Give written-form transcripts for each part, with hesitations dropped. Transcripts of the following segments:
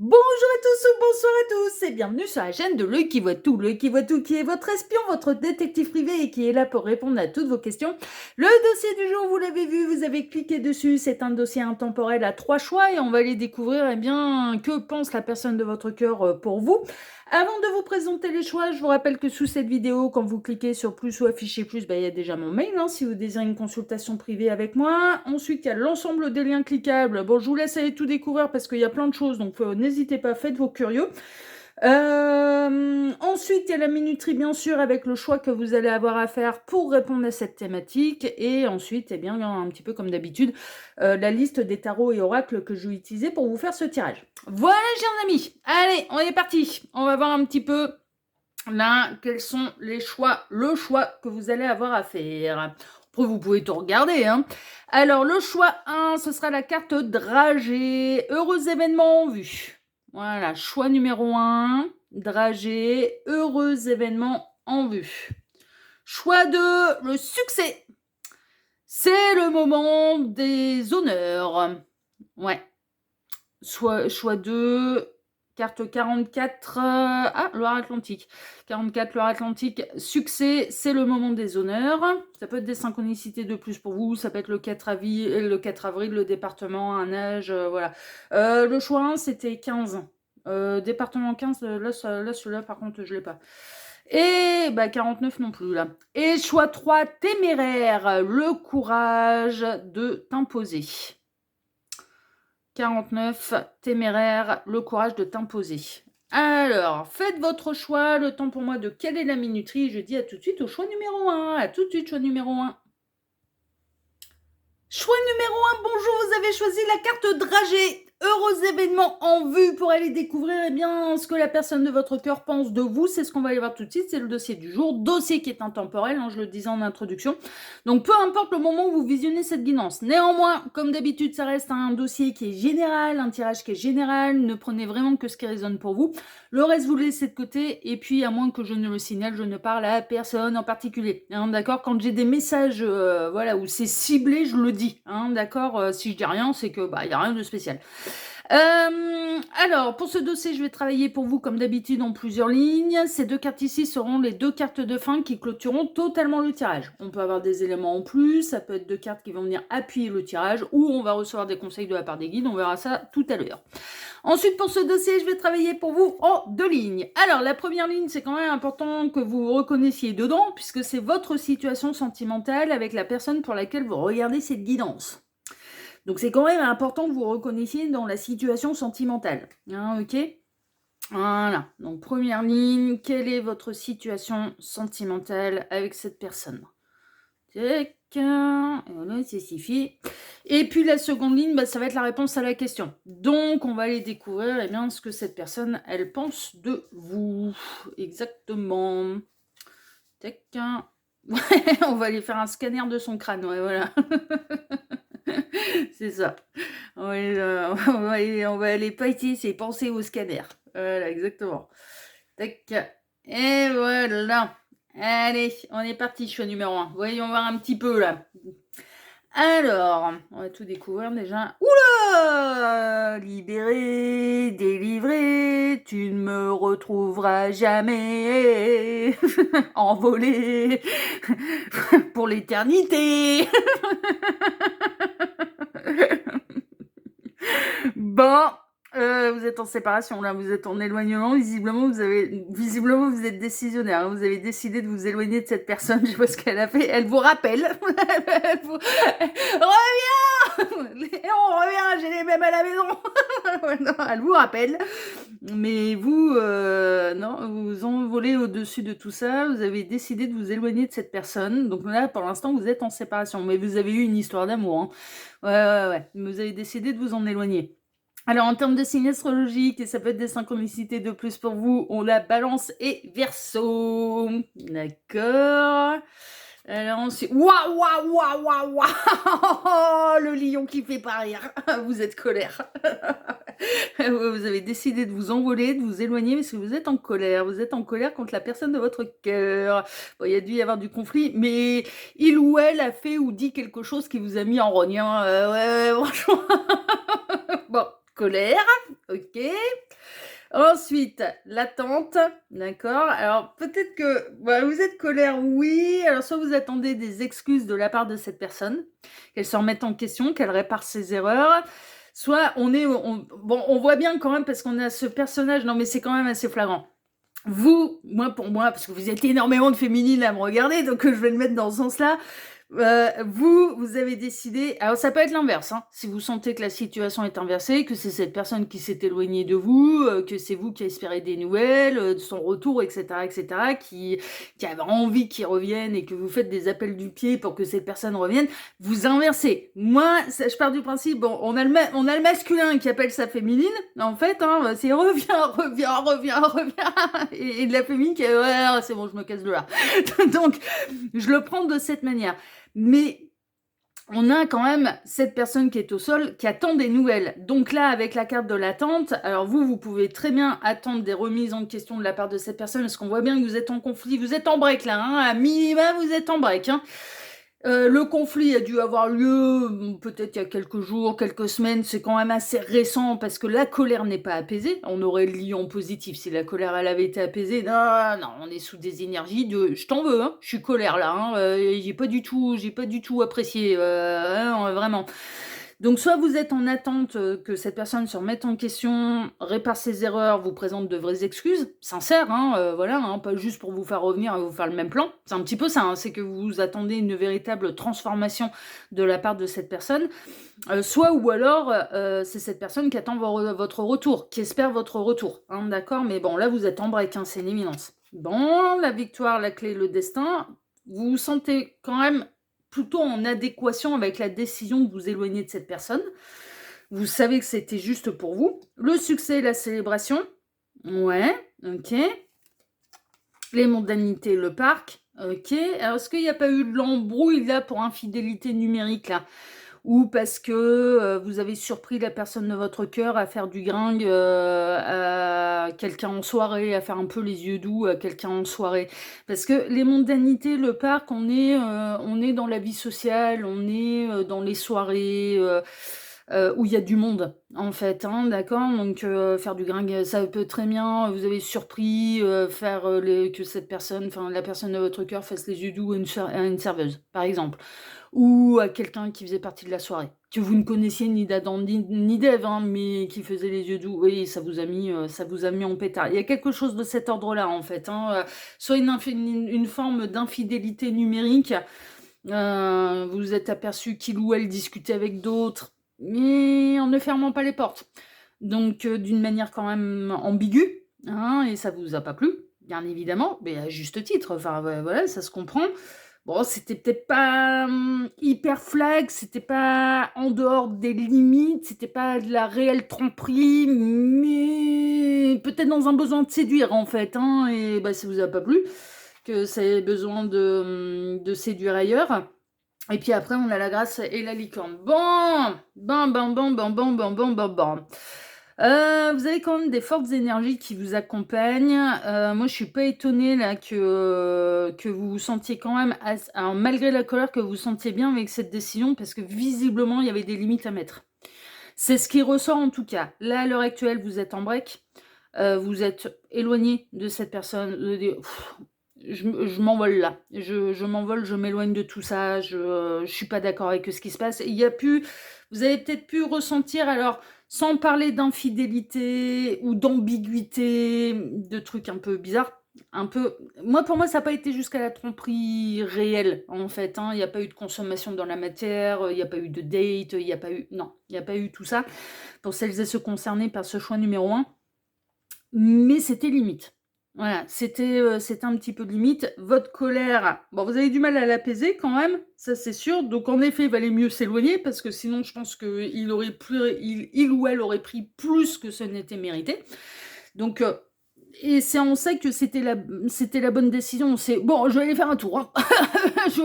Bonjour à tous ou bonsoir à tous et bienvenue sur la chaîne de L'Œil qui voit tout. L'Œil qui voit tout qui est votre espion, votre détective privé et qui est là pour répondre à toutes vos questions. Le dossier du jour, vous l'avez vu, vous avez cliqué dessus. C'est un dossier intemporel à 3 choix et on va aller découvrir que pense la personne de votre cœur pour vous. Avant de vous présenter les choix, je vous rappelle que sous cette vidéo, quand vous cliquez sur plus ou afficher plus, il y a déjà mon mail si vous désirez une consultation privée avec moi. Ensuite, il y a l'ensemble des liens cliquables. Bon, je vous laisse aller tout découvrir parce qu'il y a plein de choses, donc n'hésitez pas, faites vos curieux. Ensuite, il y a la minuterie, bien sûr, avec le choix que vous allez avoir à faire pour répondre à cette thématique. Et ensuite, un petit peu comme d'habitude, la liste des tarots et oracles que je vais utiliser pour vous faire ce tirage. Voilà, chers amis. Allez, on est parti. On va voir un petit peu là quels sont les choix, le choix que vous allez avoir à faire. Après, vous pouvez tout regarder. Alors, le choix 1, ce sera la carte dragée. Heureux événement en vue. Voilà, choix numéro 1, dragée, heureux événement en vue. Choix 2, le succès. C'est le moment des honneurs. Ouais. Choix 2, carte 44, Loire-Atlantique. 44, Loire-Atlantique, succès, c'est le moment des honneurs. Ça peut être des synchronicités de plus pour vous, ça peut être le 4 avril, le département, un âge, voilà. Le choix 1, c'était 15. Département 15, là celui-là, par contre, je l'ai pas. Et 49 non plus, là. Et choix 3, téméraire, le courage de t'imposer. 49, téméraire, le courage de t'imposer. Alors, faites votre choix, le temps pour moi de quelle est la minuterie. Je dis à tout de suite au choix numéro 1. À tout de suite, choix numéro 1. Choix numéro 1, bonjour, vous avez choisi la carte dragée. Heureux événement en vue pour aller découvrir ce que la personne de votre cœur pense de vous. C'est ce qu'on va aller voir tout de suite, c'est le dossier du jour. Dossier qui est intemporel, je le disais en introduction. Donc peu importe le moment où vous visionnez cette guidance. Néanmoins, comme d'habitude, ça reste un dossier qui est général, un tirage qui est général. Ne prenez vraiment que ce qui résonne pour vous. Le reste, vous le laissez de côté. Et puis, à moins que je ne le signale, je ne parle à personne en particulier. D'accord ? Quand j'ai des messages où c'est ciblé, je le dis. D'accord ? Si je dis rien, c'est que y a rien de spécial. Alors, pour ce dossier, je vais travailler pour vous, comme d'habitude, en plusieurs lignes. Ces deux cartes ici seront les deux cartes de fin qui clôtureront totalement le tirage. On peut avoir des éléments en plus, ça peut être deux cartes qui vont venir appuyer le tirage, ou on va recevoir des conseils de la part des guides, on verra ça tout à l'heure. Ensuite, pour ce dossier, je vais travailler pour vous en deux lignes. Alors, la première ligne, c'est quand même important que vous vous reconnaissiez dedans, puisque c'est votre situation sentimentale avec la personne pour laquelle vous regardez cette guidance. Donc, c'est quand même important que vous reconnaissiez dans la situation sentimentale. Ok ? Voilà. Donc, première ligne, quelle est votre situation sentimentale avec cette personne ? Tac. Et voilà, c'est suffit. Et puis, la seconde ligne, ça va être la réponse à la question. Donc, on va aller découvrir ce que cette personne, elle pense de vous. Exactement. Tac. On va aller faire un scanner de son crâne. Ouais, voilà. C'est ça. On va aller pailler ses pensées au scanner. Voilà, exactement. Tac. Et voilà. Allez, on est parti, choix numéro 1. Voyons voir un petit peu, là. Alors, on va tout découvrir déjà. Oula! Libéré, délivré, tu ne me retrouveras jamais. Envolé pour l'éternité. Bon, vous êtes en séparation là, vous êtes en éloignement, visiblement vous êtes décisionnaire, vous avez décidé de vous éloigner de cette personne, je sais pas ce qu'elle a fait, elle vous rappelle, reviens, et on revient, j'ai les mêmes à la maison, non, elle vous rappelle, mais vous, non, vous envolez au-dessus de tout ça, vous avez décidé de vous éloigner de cette personne, donc là pour l'instant vous êtes en séparation, mais vous avez eu une histoire d'amour, ouais, vous avez décidé de vous en éloigner. Alors, en termes de signes astrologiques, et ça peut être des synchronicités de plus pour vous, on a Balance et Verseau. D'accord. Alors, ensuite... Waouh le lion qui fait pas rire. Vous êtes colère. Vous avez décidé de vous envoler, de vous éloigner, parce que vous êtes en colère. Vous êtes en colère contre la personne de votre cœur. Bon, il y a dû y avoir du conflit, mais il ou elle a fait ou dit quelque chose qui vous a mis en rogne. Ouais, franchement. Bon. Colère, OK. Ensuite, l'attente, d'accord. Alors peut-être que vous êtes colère, oui. Alors soit vous attendez des excuses de la part de cette personne, qu'elle se remette en question, qu'elle répare ses erreurs. Soit on voit bien quand même parce qu'on a ce personnage, non mais c'est quand même assez flagrant. Vous, pour moi, parce que vous êtes énormément de féminines à me regarder, donc je vais le mettre dans ce sens-là. Vous avez décidé. Alors, ça peut être l'inverse, hein. Si vous sentez que la situation est inversée, que c'est cette personne qui s'est éloignée de vous, que c'est vous qui espérez des nouvelles, de son retour, etc., qui avait envie qu'il revienne et que vous faites des appels du pied pour que cette personne revienne, vous inversez. Moi, je pars du principe, bon, on a le masculin qui appelle sa féminine, en fait, hein, c'est reviens, et de la féminine qui est, ouais, c'est bon, je me casse de là. Donc, je le prends de cette manière. Mais on a quand même cette personne qui est au sol, qui attend des nouvelles. Donc là, avec la carte de l'attente, alors vous pouvez très bien attendre des remises en question de la part de cette personne, parce qu'on voit bien que vous êtes en conflit, vous êtes en break là, hein, à minima, vous êtes en break. Hein. Le conflit a dû avoir lieu peut-être il y a quelques jours, quelques semaines, c'est quand même assez récent parce que la colère n'est pas apaisée. On aurait le lion positif si la colère elle avait été apaisée. Non, on est sous des énergies de je t'en veux, hein, je suis colère là, hein, j'ai pas du tout apprécié, vraiment. Donc soit vous êtes en attente que cette personne se remette en question, répare ses erreurs, vous présente de vraies excuses, sincères, voilà, hein, pas juste pour vous faire revenir et vous faire le même plan. C'est un petit peu ça, hein, c'est que vous attendez une véritable transformation de la part de cette personne. Soit ou alors c'est cette personne qui attend votre retour, qui espère votre retour, hein, d'accord. Mais bon, là vous êtes en break, hein, c'est une évidence. Bon, la victoire, la clé, le destin, vous vous sentez quand même plutôt en adéquation avec la décision de vous éloigner de cette personne. Vous savez que c'était juste pour vous. Le succès, la célébration. Ouais, ok. Les mondanités, le parc. Ok. Alors, est-ce qu'il n'y a pas eu de l'embrouille là pour infidélité numérique là, ou parce que vous avez surpris la personne de votre cœur à faire du gringue à quelqu'un en soirée, à faire un peu les yeux doux à quelqu'un en soirée. Parce que les mondanités, le parc, on est dans la vie sociale, on est dans les soirées où il y a du monde, en fait, hein, d'accord. Donc faire du gringue, ça peut très bien, vous avez surpris, faire que cette personne, enfin la personne de votre cœur fasse les yeux doux à une serveuse, par exemple. Ou à quelqu'un qui faisait partie de la soirée, que vous ne connaissiez ni d'Adam ni d'Ève, hein, mais qui faisait les yeux doux. Oui, ça vous a mis en pétard. Il y a quelque chose de cet ordre-là, en fait. Hein. Soit une forme d'infidélité numérique. Vous vous êtes aperçu qu'il ou elle discutait avec d'autres, mais en ne fermant pas les portes. Donc, d'une manière quand même ambiguë, hein, et ça vous a pas plu, bien évidemment, mais à juste titre. Enfin, voilà, ça se comprend. Bon, c'était peut-être pas hyper flag, c'était pas en dehors des limites, c'était pas de la réelle tromperie, mais peut-être dans un besoin de séduire en fait, hein, et ça vous a pas plu, que ça ait besoin de séduire ailleurs. Et puis après, on a la grâce et la licorne. Bon, bon. Vous avez quand même des fortes énergies qui vous accompagnent. Moi, je suis pas étonnée là que vous vous sentiez quand même, alors, malgré la colère, que vous vous sentiez bien avec cette décision, parce que visiblement, il y avait des limites à mettre. C'est ce qui ressort en tout cas. Là, à l'heure actuelle, vous êtes en break. Vous êtes éloigné de cette personne. Je m'envole là. Je m'envole, je m'éloigne de tout ça. Je suis pas d'accord avec ce qui se passe. Vous avez peut-être pu ressentir, alors, sans parler d'infidélité ou d'ambiguïté, de trucs un peu bizarres. Pour moi, ça n'a pas été jusqu'à la tromperie réelle, en fait. Hein. Il n'y a pas eu de consommation dans la matière, il n'y a pas eu de date, il n'y a pas eu tout ça. Pour celles et ceux concernés par ce choix numéro 1. Mais c'était limite. Voilà, c'était un petit peu de limite. Votre colère, bon, vous avez du mal à l'apaiser quand même, ça c'est sûr. Donc en effet, il valait mieux s'éloigner parce que sinon, je pense qu'il ou elle aurait pris plus que ce n'était mérité. Donc, et on sait que c'était la bonne décision. C'est bon, je vais aller faire un tour. Hein. je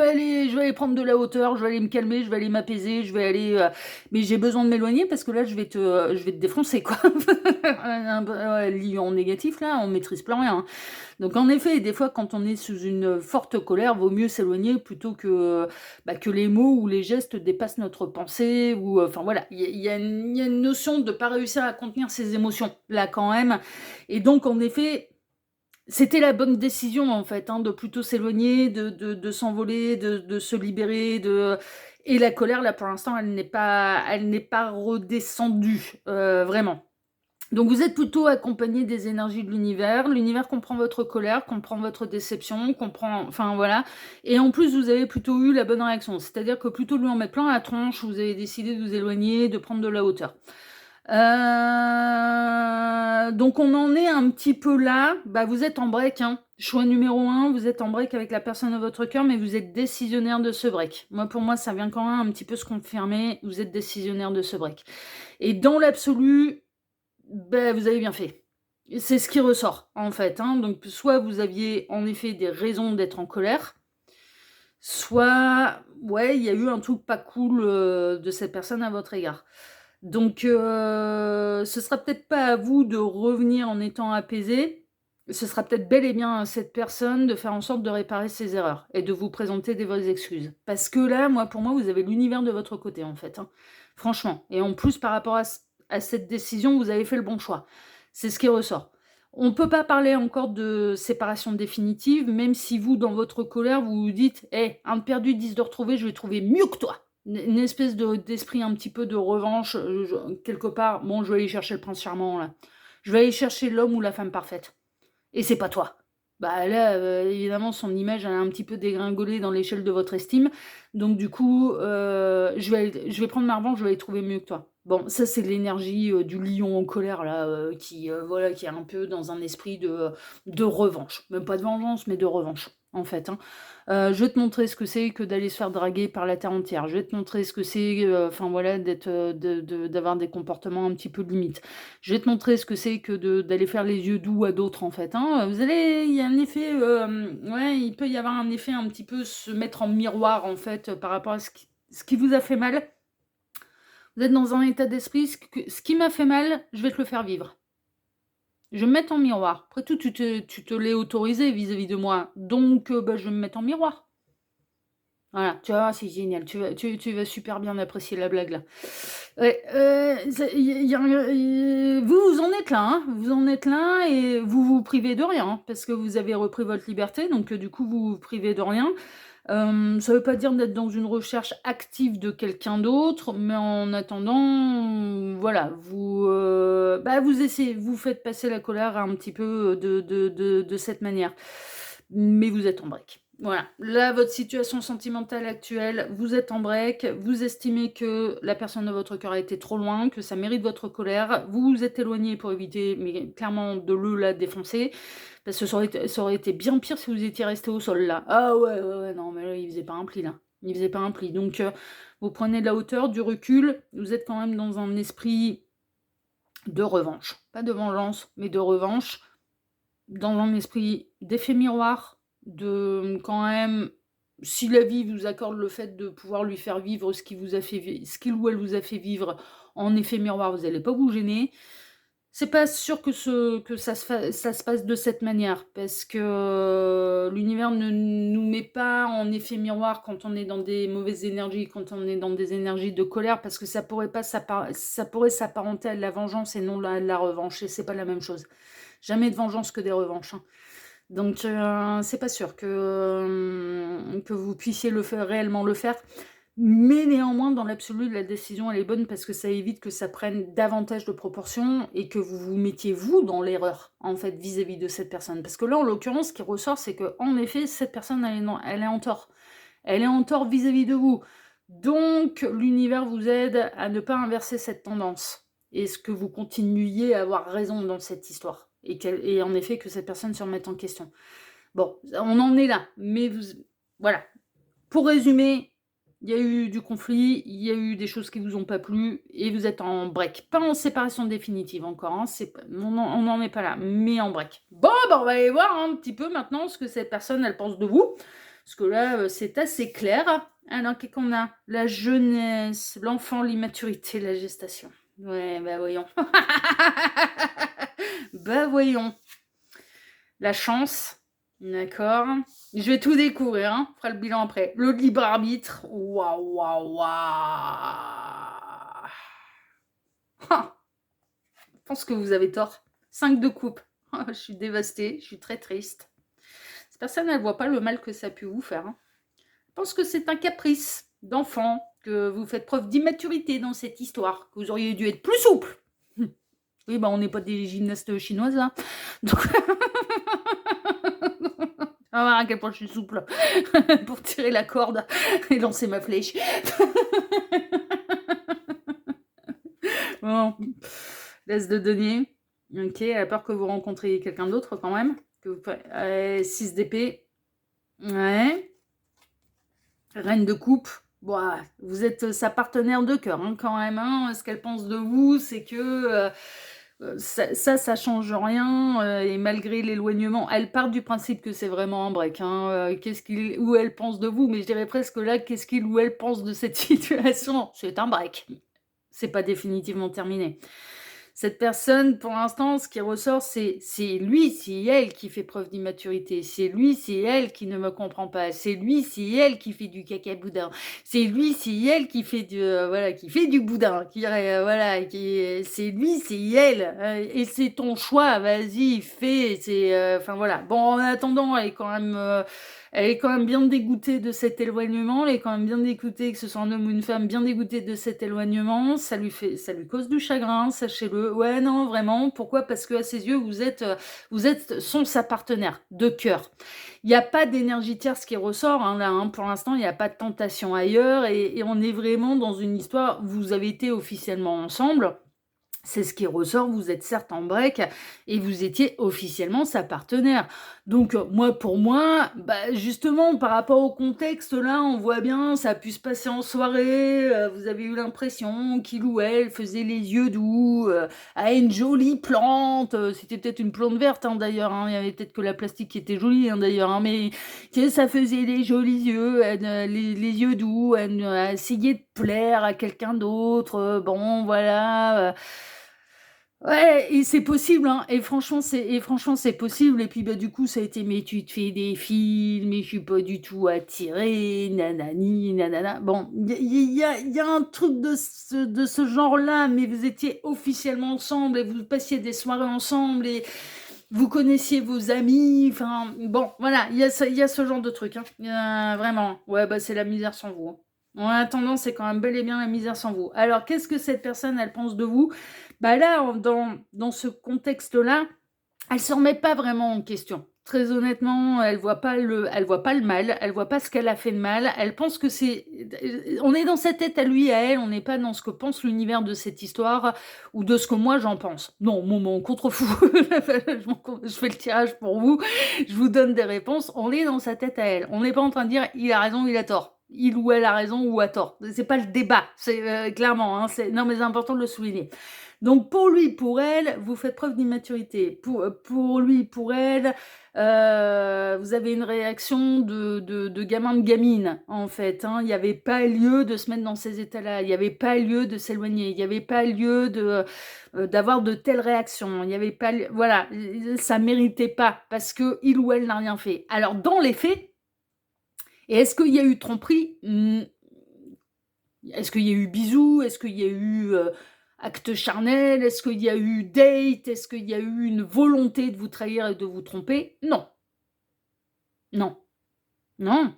vais aller prendre de la hauteur, je vais aller me calmer, je vais aller m'apaiser, je vais aller, mais j'ai besoin de m'éloigner parce que là, je vais te défoncer, quoi. Ouais, lion négatif, là, on maîtrise plus rien, hein. Donc en effet, des fois, quand on est sous une forte colère, vaut mieux s'éloigner plutôt que les mots ou les gestes dépassent notre pensée. Ou, enfin voilà, il y a une notion de ne pas réussir à contenir ses émotions, là quand même. Et donc en effet, c'était la bonne décision en fait, hein, de plutôt s'éloigner, de s'envoler, de se libérer. Et la colère, là pour l'instant, elle n'est pas redescendue, vraiment. Donc vous êtes plutôt accompagné des énergies de l'univers. L'univers comprend votre colère, comprend votre déception, comprend... Enfin voilà. Et en plus, vous avez plutôt eu la bonne réaction. C'est-à-dire que plutôt lui en mettre plein la tronche, vous avez décidé de vous éloigner, de prendre de la hauteur. Donc on en est un petit peu là. Bah, vous êtes en break, hein. Choix numéro 1, vous êtes en break avec la personne de votre cœur, mais vous êtes décisionnaire de ce break. Moi, pour moi, ça vient quand même un petit peu se confirmer. Vous êtes décisionnaire de ce break. Et dans l'absolu... Ben, vous avez bien fait. C'est ce qui ressort, en fait, hein. Donc, soit vous aviez en effet des raisons d'être en colère, soit, ouais, il y a eu un truc pas cool de cette personne à votre égard. Donc, ce sera peut-être pas à vous de revenir en étant apaisé. Ce sera peut-être bel et bien à cette personne de faire en sorte de réparer ses erreurs et de vous présenter des vraies excuses. Parce que là, pour moi, vous avez l'univers de votre côté, en fait, hein. Franchement. Et en plus, par rapport à cette décision, vous avez fait le bon choix. C'est ce qui ressort. On ne peut pas parler encore de séparation définitive, même si vous, dans votre colère, vous vous dites hey, un de perdu, 10 de retrouvé, je vais trouver mieux que toi. Une espèce d'esprit un petit peu de revanche, quelque part. Bon, je vais aller chercher le prince charmant, là. Je vais aller chercher l'homme ou la femme parfaite. Et c'est pas toi. Bah là, évidemment, son image, elle a un petit peu dégringolé dans l'échelle de votre estime. Donc du coup, je vais prendre ma revanche, je vais aller trouver mieux que toi. Bon, ça c'est l'énergie du lion en colère, là, voilà, qui est un peu dans un esprit de revanche. Même pas de vengeance, mais de revanche, en fait, hein. Je vais te montrer ce que c'est que d'aller se faire draguer par la terre entière. Je vais te montrer ce que c'est, enfin voilà, d'avoir des comportements un petit peu limites. Je vais te montrer ce que c'est que d'aller faire les yeux doux à d'autres, en fait, hein. Il y a un effet, ouais, il peut y avoir un effet un petit peu se mettre en miroir, en fait, par rapport à ce qui vous a fait mal. Vous êtes dans un état d'esprit, ce qui m'a fait mal, je vais te le faire vivre. Je vais me mettre en miroir. Après tout, tu te l'es autorisé vis-à-vis de moi. Donc, bah, je vais me mettre en miroir. Voilà, tu vas voir, c'est génial. Tu vas super bien apprécier la blague, là. Ouais, vous en êtes là, hein. Vous en êtes là et vous vous privez de rien, hein, parce que vous avez repris votre liberté, donc du coup, vous vous privez de rien. Ça veut pas dire d'être dans une recherche active de quelqu'un d'autre, mais en attendant, voilà, vous essayez, vous faites passer la colère un petit peu de cette manière. Mais vous êtes en break. Voilà, là, votre situation sentimentale actuelle, vous êtes en break, vous estimez que la personne de votre cœur a été trop loin, que ça mérite votre colère, vous vous êtes éloigné pour éviter, mais clairement, de la défoncer. Parce que ça aurait été bien pire si vous étiez resté au sol, là. Ah ouais, non, mais là, il faisait pas un pli, là. Il faisait pas un pli. Donc, vous prenez de la hauteur, du recul, vous êtes quand même dans un esprit de revanche. Pas de vengeance, mais de revanche. Dans un esprit d'effet miroir, de quand même, si la vie vous accorde le fait de pouvoir lui faire vivre ce qu'il ou elle vous a fait vivre en effet miroir, vous n'allez pas vous gêner. C'est pas sûr que ça se passe de cette manière, parce que l'univers ne nous met pas en effet miroir quand on est dans des mauvaises énergies, quand on est dans des énergies de colère, parce que ça pourrait s'apparenter à de la vengeance et non à de la revanche, et c'est pas la même chose. Jamais de vengeance que des revanches, hein. Donc c'est pas sûr que vous puissiez réellement le faire. Mais néanmoins, dans l'absolu, la décision, elle est bonne parce que ça évite que ça prenne davantage de proportions et que vous vous mettiez, vous, dans l'erreur, en fait, vis-à-vis de cette personne. Parce que là, en l'occurrence, ce qui ressort, c'est que en effet, cette personne, elle est en tort. Elle est en tort vis-à-vis de vous. Donc, l'univers vous aide à ne pas inverser cette tendance. Est-ce que vous continuiez à avoir raison dans cette histoire et en effet, que cette personne se remette en question. Bon, on en est là. Mais voilà. Pour résumer, il y a eu du conflit, il y a eu des choses qui vous ont pas plu, et vous êtes en break. Pas en séparation définitive encore, hein, on n'en est pas là, mais en break. Bon, on va aller voir un petit peu maintenant ce que cette personne, elle pense de vous. Parce que là, c'est assez clair. Alors, qu'est-ce qu'on a? La jeunesse, l'enfant, l'immaturité, la gestation. Ouais, bah voyons. Bah voyons. La chance. D'accord. Je vais tout découvrir, hein. On fera le bilan après. Le libre arbitre. Waouh, waouh, waouh. Ah, je pense que vous avez tort. 5 de coupe. Ah, je suis dévastée. Je suis très triste. Cette personne, elle voit pas le mal que ça a pu vous faire, hein. Je pense que c'est un caprice d'enfant, que vous faites preuve d'immaturité dans cette histoire, que vous auriez dû être plus souple. Oui, bah on n'est pas des gymnastes chinoises, là. Donc, on va voir à quel point je suis souple pour tirer la corde et lancer ma flèche. Bon, laisse de denier. Ok, à peur que vous rencontriez quelqu'un d'autre quand même. Que vous... 6 d'épée. Ouais. Reine de coupe. Bon, vous êtes sa partenaire de cœur, hein, quand même. Hein. Ce qu'elle pense de vous, c'est que ça change rien. Et malgré l'éloignement, elle part du principe que c'est vraiment un break. Hein. Où elle pense de vous, mais je dirais presque là, qu'est-ce qu'il ou elle pense de cette situation? C'est un break. C'est pas définitivement terminé. Cette personne, pour l'instant, ce qui ressort, c'est lui, c'est elle qui fait preuve d'immaturité. C'est lui, c'est elle qui ne me comprend pas. C'est lui, c'est elle qui fait du caca boudin. C'est lui, c'est elle qui fait qui fait du boudin. C'est lui, c'est elle. Et c'est ton choix. Vas-y, fais. Enfin voilà. Bon, en attendant, elle est quand même bien dégoûtée de cet éloignement. Elle est quand même bien dégoûtée, que ce soit un homme ou une femme, bien dégoûtée de cet éloignement. Ça lui cause du chagrin, sachez-le. Ouais, non, vraiment. Pourquoi? Parce que à ses yeux, vous êtes sa partenaire de cœur. Il n'y a pas d'énergie tierce qui ressort, hein, là. Hein. Pour l'instant, il n'y a pas de tentation ailleurs. Et on est vraiment dans une histoire. Vous avez été officiellement ensemble. C'est ce qui ressort, vous êtes certes en break et vous étiez officiellement sa partenaire. Donc pour moi, justement, par rapport au contexte, là, on voit bien, ça a pu se passer en soirée, vous avez eu l'impression qu'il ou elle faisait les yeux doux à une jolie plante, c'était peut-être une plante verte, hein, d'ailleurs, hein, il y avait peut-être que la plastique qui était jolie, hein, d'ailleurs, hein, mais que ça faisait les jolis yeux, les yeux doux, elle a essayé de plaire à quelqu'un d'autre, bon, voilà... Ouais, et c'est possible, hein. Et franchement, c'est possible. Et puis, du coup, ça a été, mais tu te fais des films, mais je suis pas du tout attirée, nanani, nanana. Bon, il y a un truc de ce genre-là, mais vous étiez officiellement ensemble et vous passiez des soirées ensemble et vous connaissiez vos amis. Enfin, bon, voilà, il y a ce genre de truc, hein. Vraiment. Ouais, c'est la misère sans vous, hein. En attendant, c'est quand même bel et bien la misère sans vous. Alors, qu'est-ce que cette personne, elle pense de vous? Là, dans ce contexte-là, elle se remet pas vraiment en question. Très honnêtement, elle voit pas le mal, elle voit pas ce qu'elle a fait de mal. Elle pense que on est dans sa tête à lui et à elle, on n'est pas dans ce que pense l'univers de cette histoire ou de ce que moi j'en pense. Non, mon contrefou, je fais le tirage pour vous, je vous donne des réponses. On est dans sa tête à elle. On n'est pas en train de dire il a raison, il a tort. Il ou elle a raison ou a tort. C'est pas le débat, c'est clairement. Hein, non, mais c'est important de le souligner. Donc pour lui, pour elle, vous faites preuve d'immaturité. Pour lui, pour elle, vous avez une réaction de gamin de gamine, en fait. Hein. Il n'y avait pas lieu de se mettre dans ces états-là. Il n'y avait pas lieu de s'éloigner. Il n'y avait pas lieu d'avoir de telles réactions. Il n'y avait pas... Voilà, ça méritait pas parce que il ou elle n'a rien fait. Alors dans les faits, et est-ce qu'il y a eu tromperie? Est-ce qu'il y a eu bisous? Est-ce qu'il y a eu acte charnel? Est-ce qu'il y a eu date? Est-ce qu'il y a eu une volonté de vous trahir et de vous tromper? Non. Non. Non.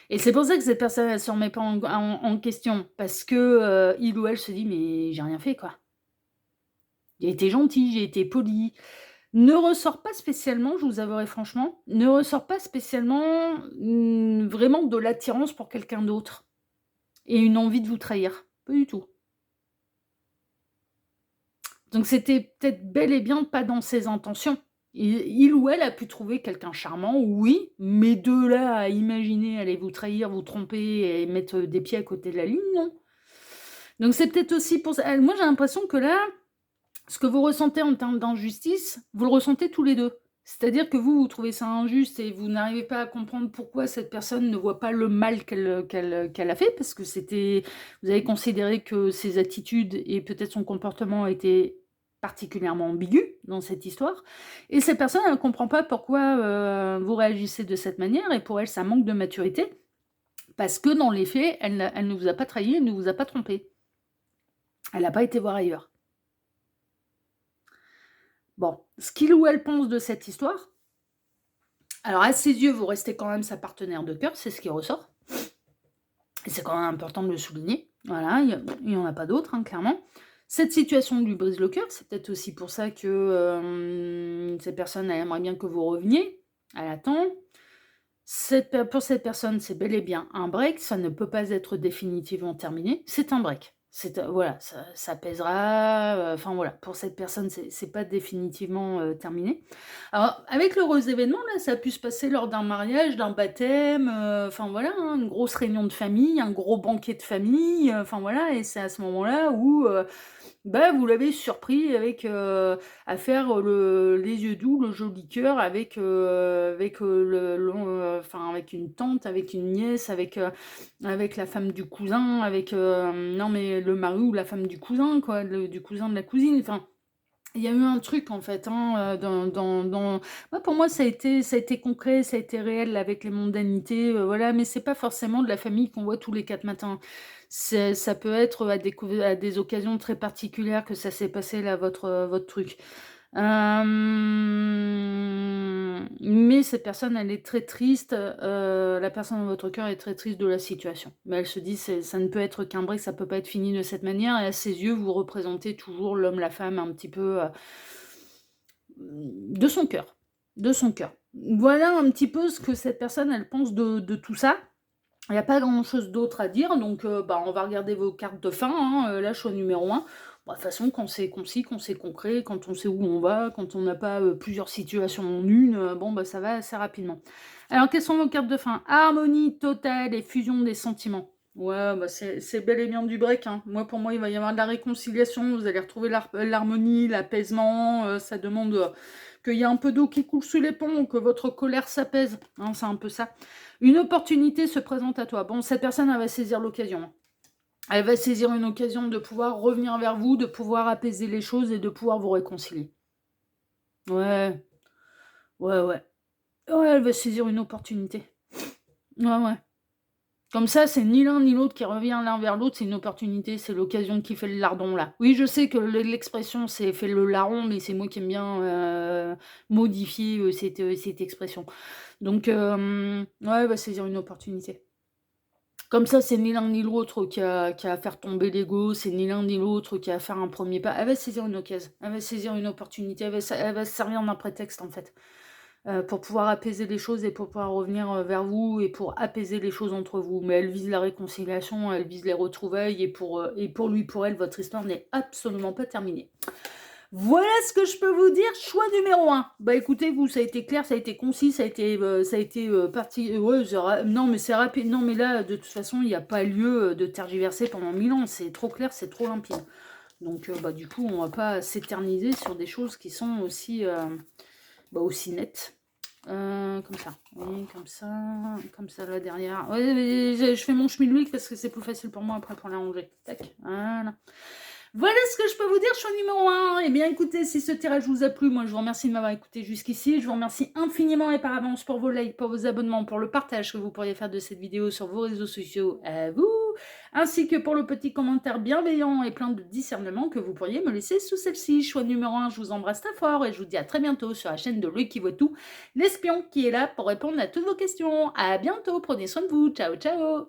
Et c'est pour ça que cette personne, elle se remet pas en question. Parce que il ou elle se dit, mais j'ai rien fait, quoi. J'ai été gentil, j'ai été poli. Ne ressort pas spécialement, je vous avouerai franchement, ne ressort pas spécialement vraiment de l'attirance pour quelqu'un d'autre. Et une envie de vous trahir. Pas du tout. Donc c'était peut-être bel et bien pas dans ses intentions. Il ou elle a pu trouver quelqu'un charmant, oui, mais de là à imaginer aller vous trahir, vous tromper et mettre des pieds à côté de la ligne, non. Donc c'est peut-être aussi pour ça. Moi j'ai l'impression que là, ce que vous ressentez en termes d'injustice, vous le ressentez tous les deux. C'est-à-dire que vous trouvez ça injuste et vous n'arrivez pas à comprendre pourquoi cette personne ne voit pas le mal qu'elle a fait, parce que vous avez considéré que ses attitudes et peut-être son comportement étaient particulièrement ambigus dans cette histoire. Et cette personne, elle ne comprend pas pourquoi vous réagissez de cette manière, et pour elle, ça manque de maturité, parce que dans les faits, elle ne vous a pas trahi, elle ne vous a pas trompé. Elle n'a pas été voir ailleurs. Bon, ce qu'il ou elle pense de cette histoire, alors à ses yeux, vous restez quand même sa partenaire de cœur, c'est ce qui ressort. Et c'est quand même important de le souligner. Voilà, il n'y en a pas d'autre, hein, clairement. Cette situation lui brise le cœur, c'est peut-être aussi pour ça que cette personne, elle aimerait bien que vous reveniez. Elle attend. Pour cette personne, c'est bel et bien un break, ça ne peut pas être définitivement terminé, c'est un break. Voilà, ça pèsera, enfin voilà, pour cette personne, c'est pas définitivement terminé. Alors, avec l'heureux événement, là, ça a pu se passer lors d'un mariage, d'un baptême, enfin voilà, hein, une grosse réunion de famille, un gros banquet de famille, enfin voilà, et c'est à ce moment-là où bah, vous l'avez surpris à faire les yeux doux, le joli cœur avec une tante, avec une nièce, avec la femme du cousin, non mais le mari ou la femme du cousin, quoi, du cousin de la cousine. Enfin, il y a eu un truc en fait, hein, ouais, pour moi ça a été concret, ça a été réel avec les mondanités, voilà, mais c'est pas forcément de la famille qu'on voit tous les 4 matins. Ça peut être à des occasions très particulières que ça s'est passé là, votre truc. Mais cette personne, elle est très triste, la personne dans votre cœur est très triste de la situation. Mais elle se dit, ça ne peut être qu'un break, ça peut pas être fini de cette manière, et à ses yeux, vous représentez toujours l'homme, la femme, un petit peu de son cœur. De son cœur. Voilà un petit peu ce que cette personne, elle pense de tout ça. Il n'y a pas grand-chose d'autre à dire, donc on va regarder vos cartes de fin, hein, là, choix numéro 1. Bah, de toute façon, quand c'est concis, quand c'est concret, quand on sait où on va, quand on n'a pas plusieurs situations en une, ça va assez rapidement. Alors, quelles sont vos cartes de fin? Harmonie totale et fusion des sentiments. Ouais, c'est bel et bien du break, hein. Moi, pour moi, il va y avoir de la réconciliation, vous allez retrouver l'harmonie, l'apaisement, ça demande qu'il y ait un peu d'eau qui coule sous les ponts, que votre colère s'apaise, hein, c'est un peu ça. Une opportunité se présente à toi. Bon, cette personne, elle va saisir l'occasion, hein. Elle va saisir une occasion de pouvoir revenir vers vous, de pouvoir apaiser les choses et de pouvoir vous réconcilier. Ouais, ouais. Ouais, elle va saisir une opportunité. Ouais. Comme ça, c'est ni l'un ni l'autre qui revient l'un vers l'autre, c'est une opportunité, c'est l'occasion qui fait le lardon, là. Oui, je sais que l'expression, c'est fait le larron, mais c'est moi qui aime bien modifier cette expression. Donc, ouais, elle va saisir une opportunité. Comme ça, c'est ni l'un ni l'autre qui a à faire tomber l'ego, c'est ni l'un ni l'autre qui a à faire un premier pas. Elle va saisir une occasion, elle va saisir une opportunité, elle va se servir d'un prétexte, en fait, pour pouvoir apaiser les choses et pour pouvoir revenir vers vous et pour apaiser les choses entre vous. Mais elle vise la réconciliation, elle vise les retrouvailles, et pour lui, pour elle, votre histoire n'est absolument pas terminée. Voilà ce que je peux vous dire. Choix numéro 1. Bah écoutez, vous, ça a été clair, ça a été concis, ça a été parti. Ouais, non, mais c'est rapide. Non, mais là, de toute façon, il n'y a pas lieu de tergiverser pendant 1000 ans. C'est trop clair, c'est trop limpide. Donc, du coup, on va pas s'éterniser sur des choses qui sont aussi nettes. Comme ça. Oui, comme ça là derrière. Ouais, je fais mon schmilblick parce que c'est plus facile pour moi après pour la ranger. Tac, voilà. Voilà ce que je peux vous dire, choix numéro 1. Eh bien, écoutez, si ce tirage vous a plu, moi, je vous remercie de m'avoir écouté jusqu'ici. Je vous remercie infiniment et par avance pour vos likes, pour vos abonnements, pour le partage que vous pourriez faire de cette vidéo sur vos réseaux sociaux à vous, ainsi que pour le petit commentaire bienveillant et plein de discernement que vous pourriez me laisser sous celle-ci. Choix numéro 1, je vous embrasse très fort et je vous dis à très bientôt sur la chaîne de Loïc qui voit tout, l'espion qui est là pour répondre à toutes vos questions. À bientôt, prenez soin de vous. Ciao, ciao.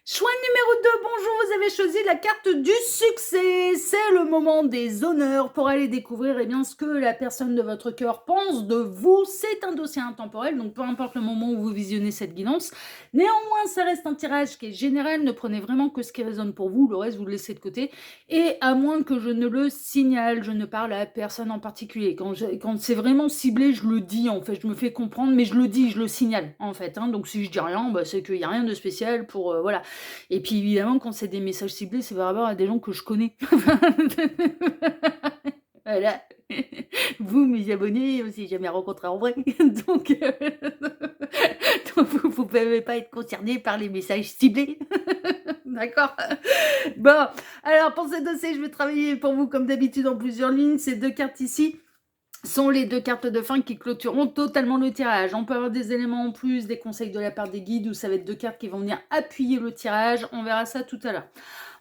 Choix numéro 2, bonjour, vous avez choisi la carte du succès. C'est le moment des honneurs pour aller découvrir ce que la personne de votre cœur pense de vous. C'est un dossier intemporel, donc peu importe le moment où vous visionnez cette guidance. Néanmoins, ça reste un tirage qui est général. Ne prenez vraiment que ce qui résonne pour vous. Le reste, vous le laissez de côté. Et à moins que je ne le signale, je ne parle à personne en particulier. Quand c'est vraiment ciblé, je le dis, en fait. Je me fais comprendre, mais je le dis, je le signale, en fait. Hein. Donc si je dis rien, c'est qu'il n'y a rien de spécial pour... voilà. Et puis évidemment, quand c'est des messages ciblés, c'est par rapport à des gens que je connais. Voilà. Vous, mes abonnés, on s'est jamais rencontrés en vrai, donc donc vous ne pouvez pas être concernés par les messages ciblés. D'accord? Bon, alors pour ce dossier, je vais travailler pour vous comme d'habitude en plusieurs lignes. Ces 2 cartes ici sont les 2 cartes de fin qui clôtureront totalement le tirage. On peut avoir des éléments en plus, des conseils de la part des guides, ou ça va être 2 cartes qui vont venir appuyer le tirage. On verra ça tout à l'heure.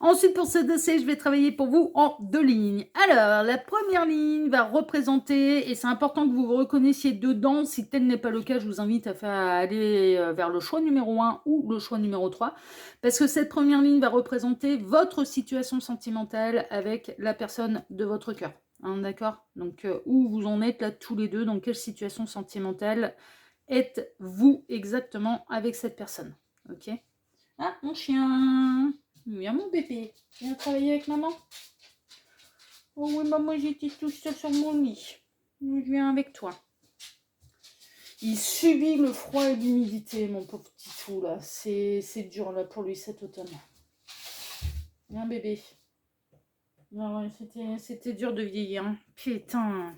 Ensuite, pour ce dossier, je vais travailler pour vous en 2 lignes. Alors, la première ligne va représenter, et c'est important que vous vous reconnaissiez dedans, si tel n'est pas le cas, je vous invite à aller vers le choix numéro 1 ou le choix numéro 3, parce que cette première ligne va représenter votre situation sentimentale avec la personne de votre cœur. Hein, d'accord? Donc, où vous en êtes là tous les deux, dans quelle situation sentimentale êtes-vous exactement avec cette personne? Ok? Ah, mon chien! Viens, mon bébé. Viens travailler avec maman. Oh oui, maman, j'étais tout seul sur mon lit. Je viens avec toi. Il subit le froid et l'humidité, mon pauvre petit tout, là. C'est dur, là, pour lui, cet automne. Viens, bébé. Ah ouais, c'était dur de vieillir. Hein. Putain.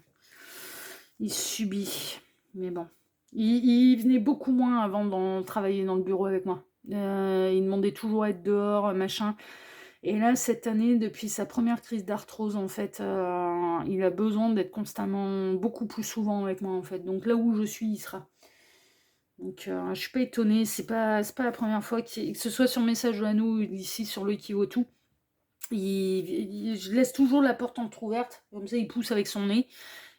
Il subit. Mais bon. Il venait beaucoup moins avant de travailler dans le bureau avec moi. Il demandait toujours à être dehors, machin. Et là, cette année, depuis sa première crise d'arthrose, en fait, il a besoin d'être constamment, beaucoup plus souvent avec moi, en fait. Donc là où je suis, il sera. Donc je suis pas étonnée, c'est pas la première fois que ce soit sur Message à nous, ici sur le Kiwotu. Je laisse toujours la porte entrouverte, comme ça il pousse avec son nez.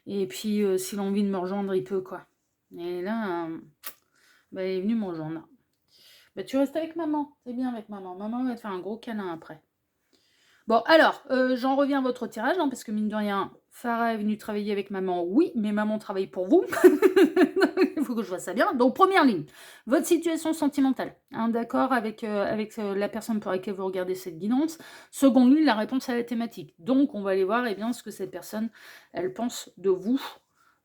Et puis s'il a envie de me rejoindre, il peut, quoi. Et là, bah, il est venu me rejoindre. Bah, tu restes avec maman, c'est bien avec maman. Maman va te faire un gros câlin après. Bon, alors, j'en reviens à votre tirage, hein, parce que mine de rien, Farah est venue travailler avec maman, oui, mais maman travaille pour vous. Il faut que je vois ça bien. Donc, première ligne, votre situation sentimentale, hein, d'accord, avec la personne pour laquelle vous regardez cette guidance. Seconde ligne, la réponse à la thématique. Donc, on va aller voir ce que cette personne, elle pense de vous.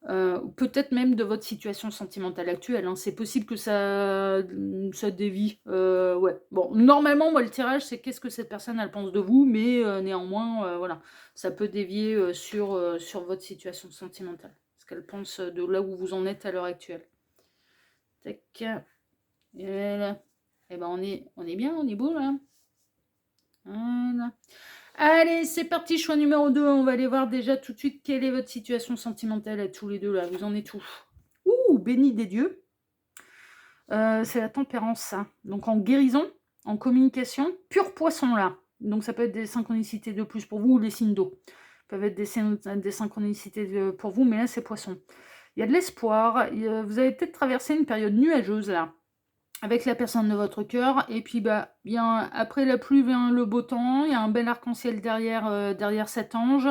Peut-être même de votre situation sentimentale actuelle. Hein. C'est possible que ça dévie. Ouais. Bon, normalement, moi, le tirage, c'est qu'est-ce que cette personne, elle pense de vous, mais néanmoins, voilà, ça peut dévier sur votre situation sentimentale. Ce qu'elle pense de là où vous en êtes à l'heure actuelle. Tac. Et là. Eh ben, on est bien, on est beau, là. Voilà. Allez, c'est parti, choix numéro 2. On va aller voir déjà tout de suite quelle est votre situation sentimentale à tous les deux, là. Vous en êtes où? Ouh, béni des dieux. C'est la tempérance, ça. Donc en guérison, en communication, pur poisson, là. Donc ça peut être des synchronicités de plus pour vous ou des signes d'eau. Ça peuvent être des synchronicités pour vous, mais là, c'est poisson. Il y a de l'espoir. Vous avez peut-être traversé une période nuageuse, là, avec la personne de votre cœur, et puis bien après la pluie vient le beau temps, il y a un bel arc-en-ciel derrière cet ange,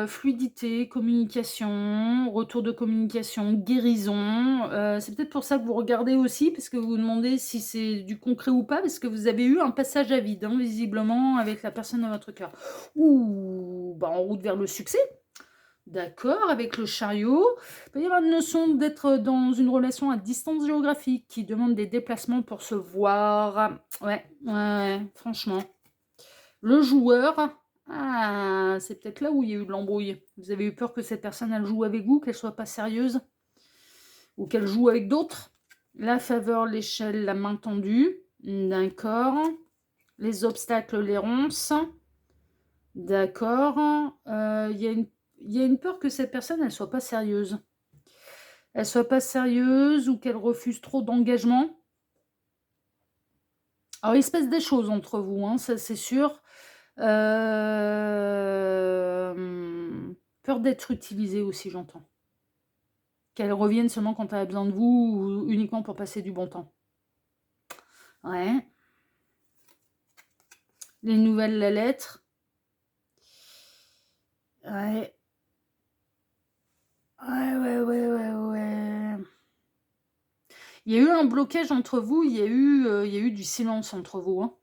fluidité, communication, retour de communication, guérison, c'est peut-être pour ça que vous regardez aussi, parce que vous vous demandez si c'est du concret ou pas, parce que vous avez eu un passage à vide, hein, visiblement, avec la personne de votre cœur. Ou en route vers le succès. D'accord, avec le chariot. Il peut y avoir une notion d'être dans une relation à distance géographique qui demande des déplacements pour se voir. Ouais, franchement. Le joueur, c'est peut-être là où il y a eu de l'embrouille. Vous avez eu peur que cette personne, elle joue avec vous, qu'elle soit pas sérieuse, ou qu'elle joue avec d'autres. La faveur, l'échelle, la main tendue. D'accord. Les obstacles, les ronces. D'accord. Il y a une peur que cette personne, elle soit pas sérieuse. Elle soit pas sérieuse ou qu'elle refuse trop d'engagement. Alors, il se passe des choses entre vous, hein, ça c'est sûr. Peur d'être utilisée aussi, j'entends. Qu'elle revienne seulement quand elle a besoin de vous ou uniquement pour passer du bon temps. Ouais. Les nouvelles, la lettre. Ouais. Ouais. Il y a eu un blocage entre vous, il y a eu du silence entre vous. Hein.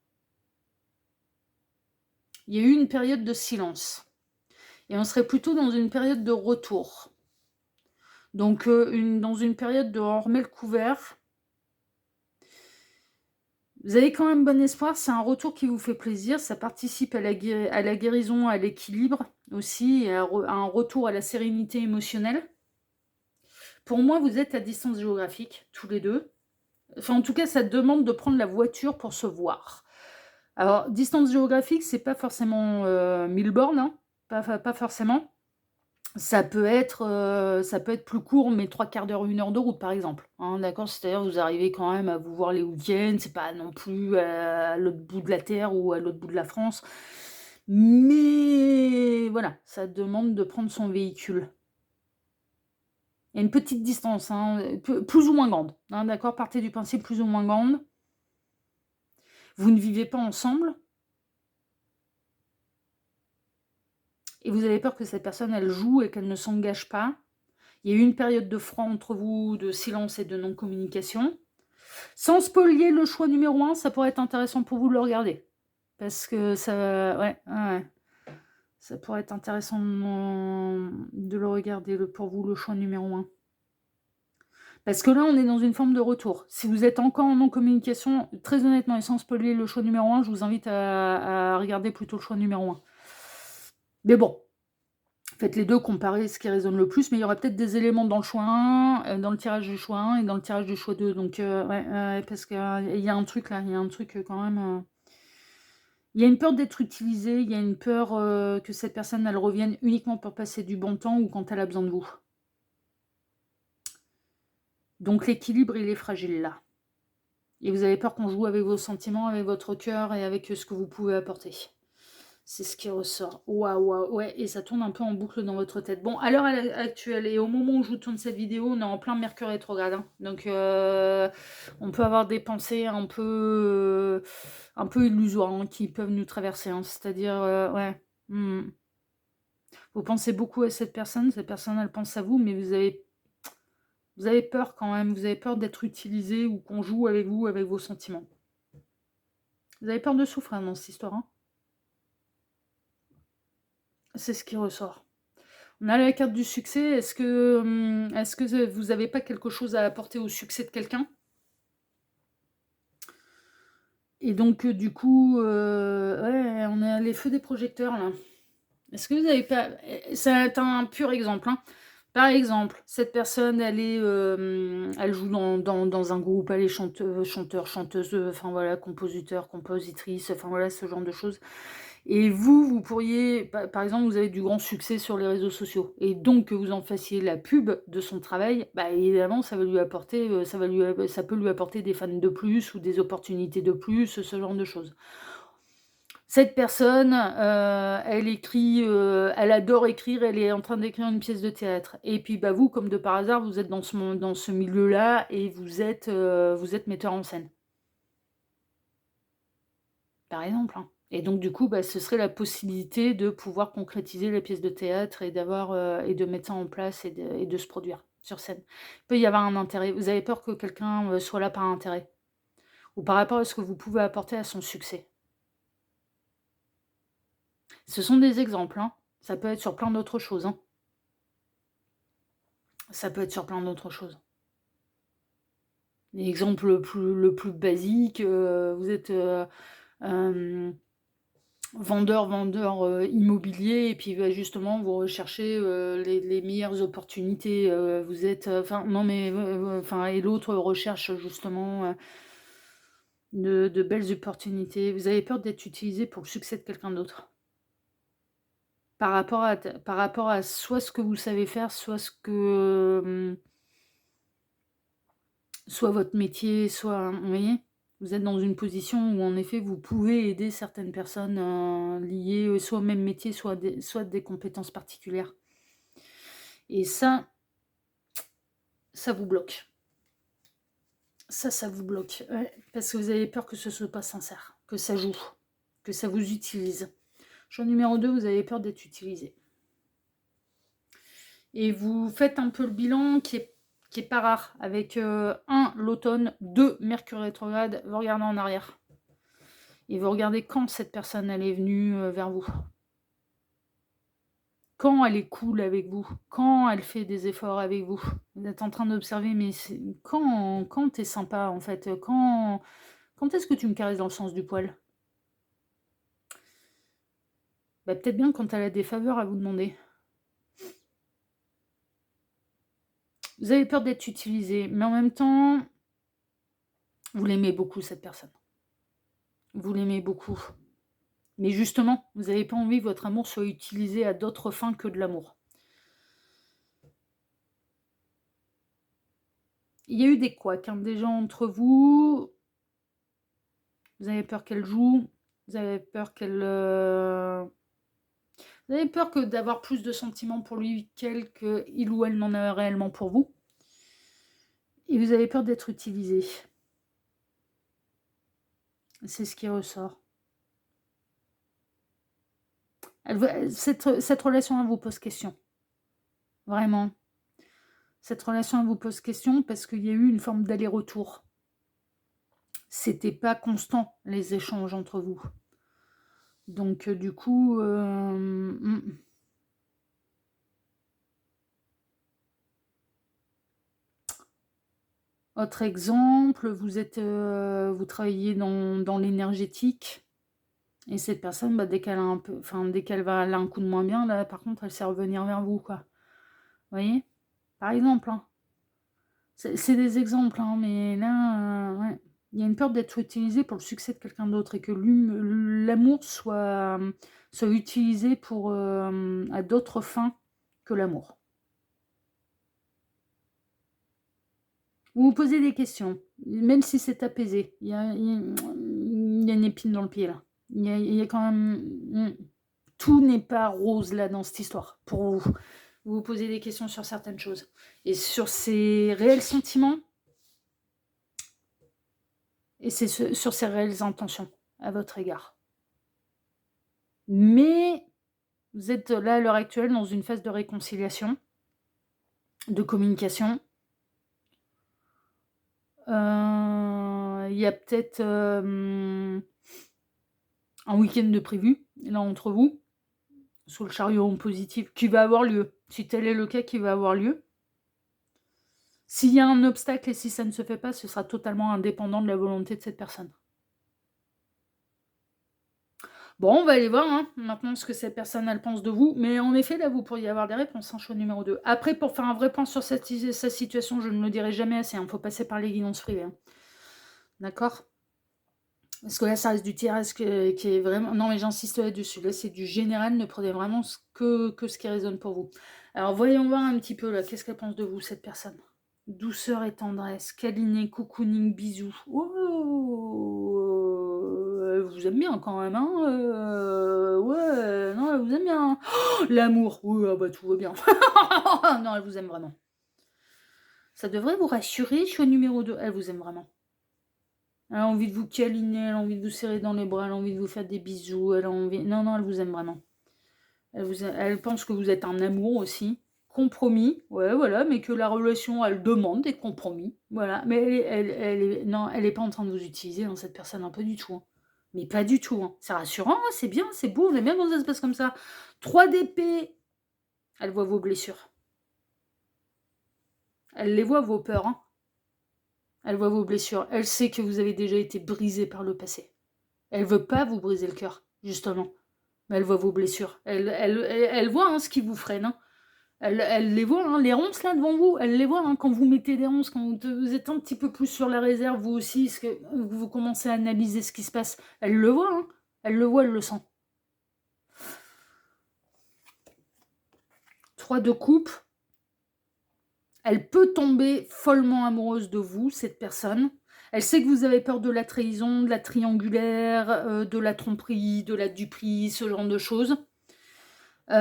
Il y a eu une période de silence. Et on serait plutôt dans une période de retour. Donc, dans une période de on remet le couvert. Vous avez quand même bon espoir, c'est un retour qui vous fait plaisir, ça participe à la guérison, à l'équilibre. aussi, et un retour à la sérénité émotionnelle. Pour moi, vous êtes à distance géographique, tous les deux. Enfin, en tout cas, ça demande de prendre la voiture pour se voir. Alors, distance géographique, c'est pas forcément 1000 bornes, hein, pas forcément. Ça peut être plus court, mais 3/4 d'heure, 1 heure de route, par exemple, hein, d'accord? C'est-à-dire, vous arrivez quand même à vous voir les week-ends, c'est pas non plus à l'autre bout de la terre ou à l'autre bout de la France. Mais voilà, ça demande de prendre son véhicule. Il y a une petite distance, hein, plus ou moins grande, hein, d'accord? Partez du principe plus ou moins grande. Vous ne vivez pas ensemble et vous avez peur que cette personne, elle joue et qu'elle ne s'engage pas. Il y a eu une période de froid entre vous, de silence et de non-communication. Sans spolier le choix numéro un, ça pourrait être intéressant pour vous de le regarder. Parce que ça, ouais, ouais, ça pourrait être intéressant de le regarder, pour vous, le choix numéro un. Parce que là, on est dans une forme de retour. Si vous êtes encore en non-communication, très honnêtement, et sans spoiler le choix numéro un, je vous invite à regarder plutôt le choix numéro un. Mais bon, faites les deux, comparez ce qui résonne le plus, mais il y aura peut-être des éléments dans le choix 1, dans le tirage du choix 1 et dans le tirage du choix 2. Donc, ouais, parce qu'il y a un truc là, il y a un truc quand même. Il y a une peur d'être utilisée, il y a une peur que cette personne, elle revienne uniquement pour passer du bon temps ou quand elle a besoin de vous. Donc, l'équilibre, il est fragile là. Et vous avez peur qu'on joue avec vos sentiments, avec votre cœur et avec ce que vous pouvez apporter. C'est ce qui ressort. Waouh, waouh, ouais, et ça tourne un peu en boucle dans votre tête. Bon, à l'heure actuelle, et au moment où je vous tourne cette vidéo, on est en plein Mercure rétrograde, hein. Donc, on peut avoir des pensées un peu illusoires, hein, qui peuvent nous traverser, hein. C'est-à-dire, ouais, vous pensez beaucoup à cette personne, elle pense à vous, mais vous avez peur quand même, vous avez peur d'être utilisé ou qu'on joue avec vous, avec vos sentiments. Vous avez peur de souffrir dans cette histoire, hein. C'est ce qui ressort. On a la carte du succès. Est-ce que vous n'avez pas quelque chose à apporter au succès de quelqu'un? Et donc, du coup, ouais, on a les feux des projecteurs, là. Est-ce que vous n'avez pas... C'est un pur exemple, hein. Par exemple, cette personne, elle joue dans un groupe, elle est chanteur, chanteuse, enfin voilà, compositeur, compositrice, enfin voilà, ce genre de choses. Et vous pourriez, par exemple, vous avez du grand succès sur les réseaux sociaux, et donc que vous en fassiez la pub de son travail, bah évidemment, ça va lui apporter, ça peut lui apporter des fans de plus ou des opportunités de plus, ce genre de choses. Cette personne, elle écrit, elle adore écrire, elle est en train d'écrire une pièce de théâtre. Et puis, bah, vous, comme de par hasard, vous êtes dans ce milieu-là et vous êtes metteur en scène. Par exemple, hein. Et donc, du coup, bah, ce serait la possibilité de pouvoir concrétiser la pièce de théâtre et et de mettre ça en place et de se produire sur scène. Il peut y avoir un intérêt. Vous avez peur que quelqu'un soit là par intérêt ou par rapport à ce que vous pouvez apporter à son succès. Ce sont des exemples, hein. Ça peut être sur plein d'autres choses, hein. Ça peut être sur plein d'autres choses. L'exemple le plus basique, vous êtes vendeur immobilier, et puis bah, justement, vous recherchez les meilleures opportunités. Vous êtes. Enfin, non, mais. Enfin, et l'autre recherche justement de belles opportunités. Vous avez peur d'être utilisé pour le succès de quelqu'un d'autre. Par rapport à soit ce que vous savez faire, soit votre métier, soit, vous voyez, vous êtes dans une position où en effet vous pouvez aider certaines personnes liées soit au même métier, soit des compétences particulières. Et ça vous bloque. Ça vous bloque. Ouais, parce que vous avez peur que ce soit pas sincère, que ça joue, que ça vous utilise. Choix numéro 2, vous avez peur d'être utilisé. Et vous faites un peu le bilan qui est pas rare, avec 1, l'automne, 2, Mercure rétrograde, vous regardez en arrière. Et vous regardez quand cette personne elle est venue vers vous. Quand elle est cool avec vous. Quand elle fait des efforts avec vous. Vous êtes en train d'observer, mais quand t'es sympa en fait. Quand est-ce que tu me caresses dans le sens du poil? Bah, peut-être bien quand elle a des faveurs à vous demander. Vous avez peur d'être utilisé, mais en même temps, vous l'aimez beaucoup cette personne. Vous l'aimez beaucoup. Mais justement, vous n'avez pas envie que votre amour soit utilisé à d'autres fins que de l'amour. Il y a eu des couacs, hein, déjà entre vous. Vous avez peur qu'elle joue. Vous avez peur qu'elle... Vous avez peur que d'avoir plus de sentiments pour lui qu'elle, qu'il ou elle n'en a réellement pour vous. Et vous avez peur d'être utilisé. C'est ce qui ressort. Cette relation, elle vous pose question. Vraiment. Cette relation, elle vous pose question parce qu'il y a eu une forme d'aller-retour. C'était pas constant, les échanges entre vous. Donc, du coup... Autre exemple, vous travaillez dans l'énergétique et cette personne, bah, dès qu'elle a un coup de moins bien, là, par contre, elle sait revenir vers vous, quoi. Vous voyez? Par exemple, hein. C'est des exemples, hein, mais là, ouais. Il y a une peur d'être utilisé pour le succès de quelqu'un d'autre et que l'amour soit utilisé à d'autres fins que l'amour. Vous vous posez des questions, même si c'est apaisé. Il y a une épine dans le pied, là. Il y a quand même... Tout n'est pas rose, là, dans cette histoire, pour vous. Vous vous posez des questions sur certaines choses. Et sur ses réels sentiments, et sur ses réelles intentions à votre égard. Mais vous êtes là, à l'heure actuelle, dans une phase de réconciliation, de communication. Il y a peut-être un week-end de prévu, là, entre vous, sous le chariot positif, qui va avoir lieu. Si tel est le cas, qui va avoir lieu. S'il y a un obstacle et si ça ne se fait pas, ce sera totalement indépendant de la volonté de cette personne. Bon, on va aller voir maintenant ce que cette personne elle pense de vous. Mais en effet, là, vous pourriez avoir des réponses, choix numéro 2. Après, pour faire un vrai point sur sa situation, je ne le dirai jamais assez. Il faut passer par les guidances privées. D'accord? Parce que là, ça reste du tirage qui est vraiment... Non, mais j'insiste là-dessus. Là, c'est du général. Ne prenez vraiment que ce qui résonne pour vous. Alors, voyons voir un petit peu, là. Qu'est-ce qu'elle pense de vous, cette personne? Douceur et tendresse, câliné, cocooning, bisous. Oh, elle vous aime bien quand même, hein. Ouais, non, elle vous aime bien. Oh, l'amour, oui, ah bah tout va bien. Non, elle vous aime vraiment. Ça devrait vous rassurer, choix numéro 2. Elle vous aime vraiment. Elle a envie de vous câliner, elle a envie de vous serrer dans les bras, elle a envie de vous faire des bisous, elle a envie... Non, elle vous aime vraiment. Elle pense que vous êtes un amour aussi. Compromis, ouais, voilà, mais que la relation, elle demande des compromis, voilà. Mais non, elle est pas en train de vous utiliser, cette personne, un peu du tout. Mais pas du tout. C'est rassurant, c'est bien, c'est beau, on aime bien quand ça se passe comme ça. 3 d'épée, elle voit vos blessures. Elle les voit, vos peurs. Elle voit vos blessures. Elle sait que vous avez déjà été brisé par le passé. Elle veut pas vous briser le cœur, justement. Mais elle voit vos blessures. Elle voit ce qui vous freine. Elle les voit, les ronces là devant vous, elle les voit quand vous mettez des ronces, quand vous êtes un petit peu plus sur la réserve, vous aussi, parce que vous commencez à analyser ce qui se passe. Elle le voit, elle le voit, elle le sent. 3 de coupe. Elle peut tomber follement amoureuse de vous, cette personne. Elle sait que vous avez peur de la trahison, de la triangulaire, de la tromperie, de la duperie, ce genre de choses. Elle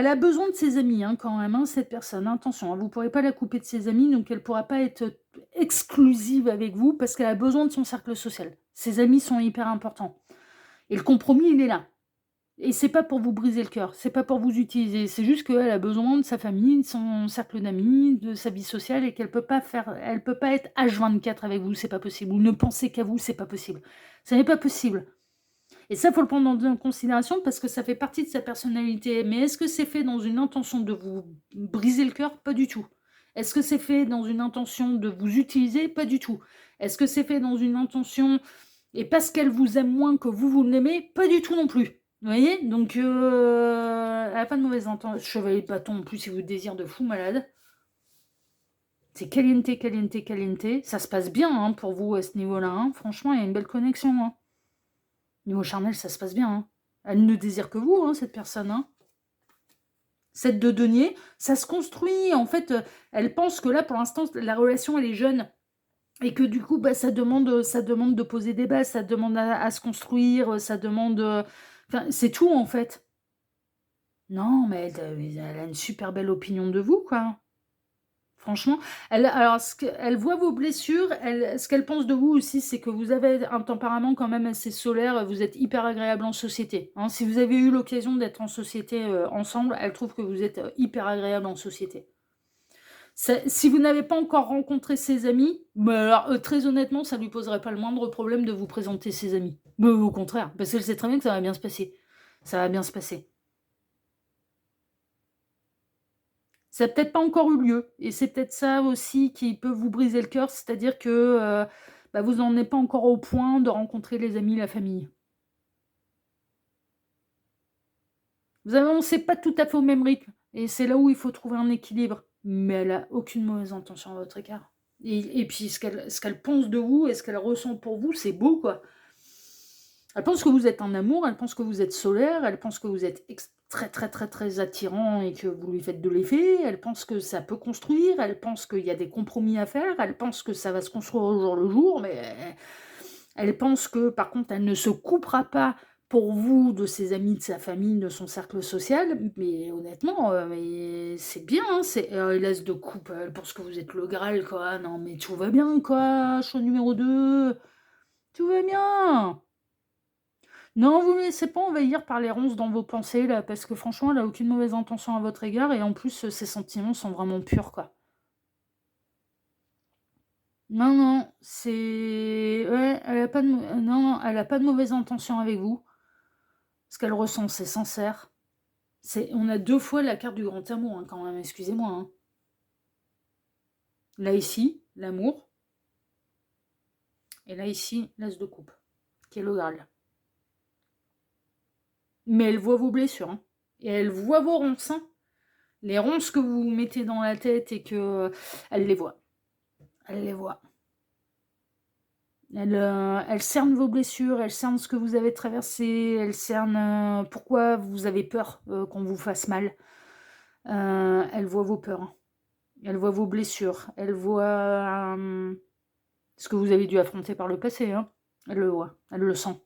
a besoin de ses amis quand même, cette personne. Attention, vous ne pourrez pas la couper de ses amis, donc elle ne pourra pas être exclusive avec vous parce qu'elle a besoin de son cercle social. Ses amis sont hyper importants. Et le compromis, il est là. Et c'est pas pour vous briser le cœur, c'est pas pour vous utiliser, c'est juste qu'elle a besoin de sa famille, de son cercle d'amis, de sa vie sociale et qu'elle peut pas être H24 avec vous, c'est pas possible. Ou ne penser qu'à vous, c'est pas possible. Ça n'est pas possible. Et ça, il faut le prendre en considération parce que ça fait partie de sa personnalité. Mais est-ce que c'est fait dans une intention de vous briser le cœur? Pas du tout. Est-ce que c'est fait dans une intention de vous utiliser? Pas du tout. Est-ce que c'est fait dans une intention et parce qu'elle vous aime moins que vous l'aimez? Pas du tout non plus. Vous voyez? Donc elle a pas de mauvaise intention. Chevalier de bâton, en plus, il vous désire de fou malade. C'est caliente, caliente, caliente. Ça se passe bien, hein, pour vous à ce niveau-là, hein. Franchement, il y a une belle connexion, hein. Niveau charnel, ça se passe bien, hein. Elle ne désire que vous, hein, cette personne, hein. 7 de denier, ça se construit. En fait, elle pense que là, pour l'instant, la relation, elle est jeune et que du coup, bah, ça demande de poser des bases, ça demande à se construire, ça demande, enfin, c'est tout, en fait. Non, mais elle a une super belle opinion de vous, quoi. Franchement, alors elle voit vos blessures, ce qu'elle pense de vous aussi, c'est que vous avez un tempérament quand même assez solaire, vous êtes hyper agréable en société, hein. Si vous avez eu l'occasion d'être en société, ensemble, elle trouve que vous êtes, hyper agréable en société. Si vous n'avez pas encore rencontré ses amis, bah, alors, très honnêtement, ça lui poserait pas le moindre problème de vous présenter ses amis. Mais au contraire, parce qu'elle sait très bien que ça va bien se passer. Ça va bien se passer. Ça a peut-être pas encore eu lieu et c'est peut-être ça aussi qui peut vous briser le cœur, c'est-à-dire que, bah, vous n'en êtes pas encore au point de rencontrer les amis, la famille. Vous avancez pas tout à fait au même rythme et c'est là où il faut trouver un équilibre. Mais elle a aucune mauvaise intention à votre égard et puis ce qu'elle pense de vous et ce qu'elle ressent pour vous, c'est beau, quoi. Elle pense que vous êtes un amour, elle pense que vous êtes solaire, elle pense que vous êtes très, très, très, très attirant et que vous lui faites de l'effet, elle pense que ça peut construire, elle pense qu'il y a des compromis à faire, elle pense que ça va se construire au jour le jour, mais elle pense que, par contre, elle ne se coupera pas pour vous de ses amis, de sa famille, de son cercle social, mais honnêtement, mais c'est bien, hein, hélas de coupe, elle pense que vous êtes le Graal, quoi. Non, mais tout va bien, quoi, choix numéro 2, tout va bien. Non, vous ne laissez pas envahir par les ronces dans vos pensées, là, parce que franchement, elle a aucune mauvaise intention à votre égard, et en plus, ses sentiments sont vraiment purs, quoi. Non, non, c'est... Ouais, elle a pas de... Non, non, elle a pas de mauvaise intention avec vous. Ce qu'elle ressent, c'est sincère. On a 2 fois la carte du grand amour, hein, quand même, excusez-moi, hein. Là, ici, l'amour, et là, ici, l'as de coupe, qui est le Graal. Mais elle voit vos blessures, hein, et elle voit vos ronces, hein. Les ronces que vous mettez dans la tête et que... Elle les voit. Elle les voit. Elle cerne vos blessures, elle cerne ce que vous avez traversé, elle cerne, pourquoi vous avez peur, qu'on vous fasse mal. Elle voit vos peurs, hein. Elle voit vos blessures, elle voit, ce que vous avez dû affronter par le passé, hein. Elle le voit, elle le sent.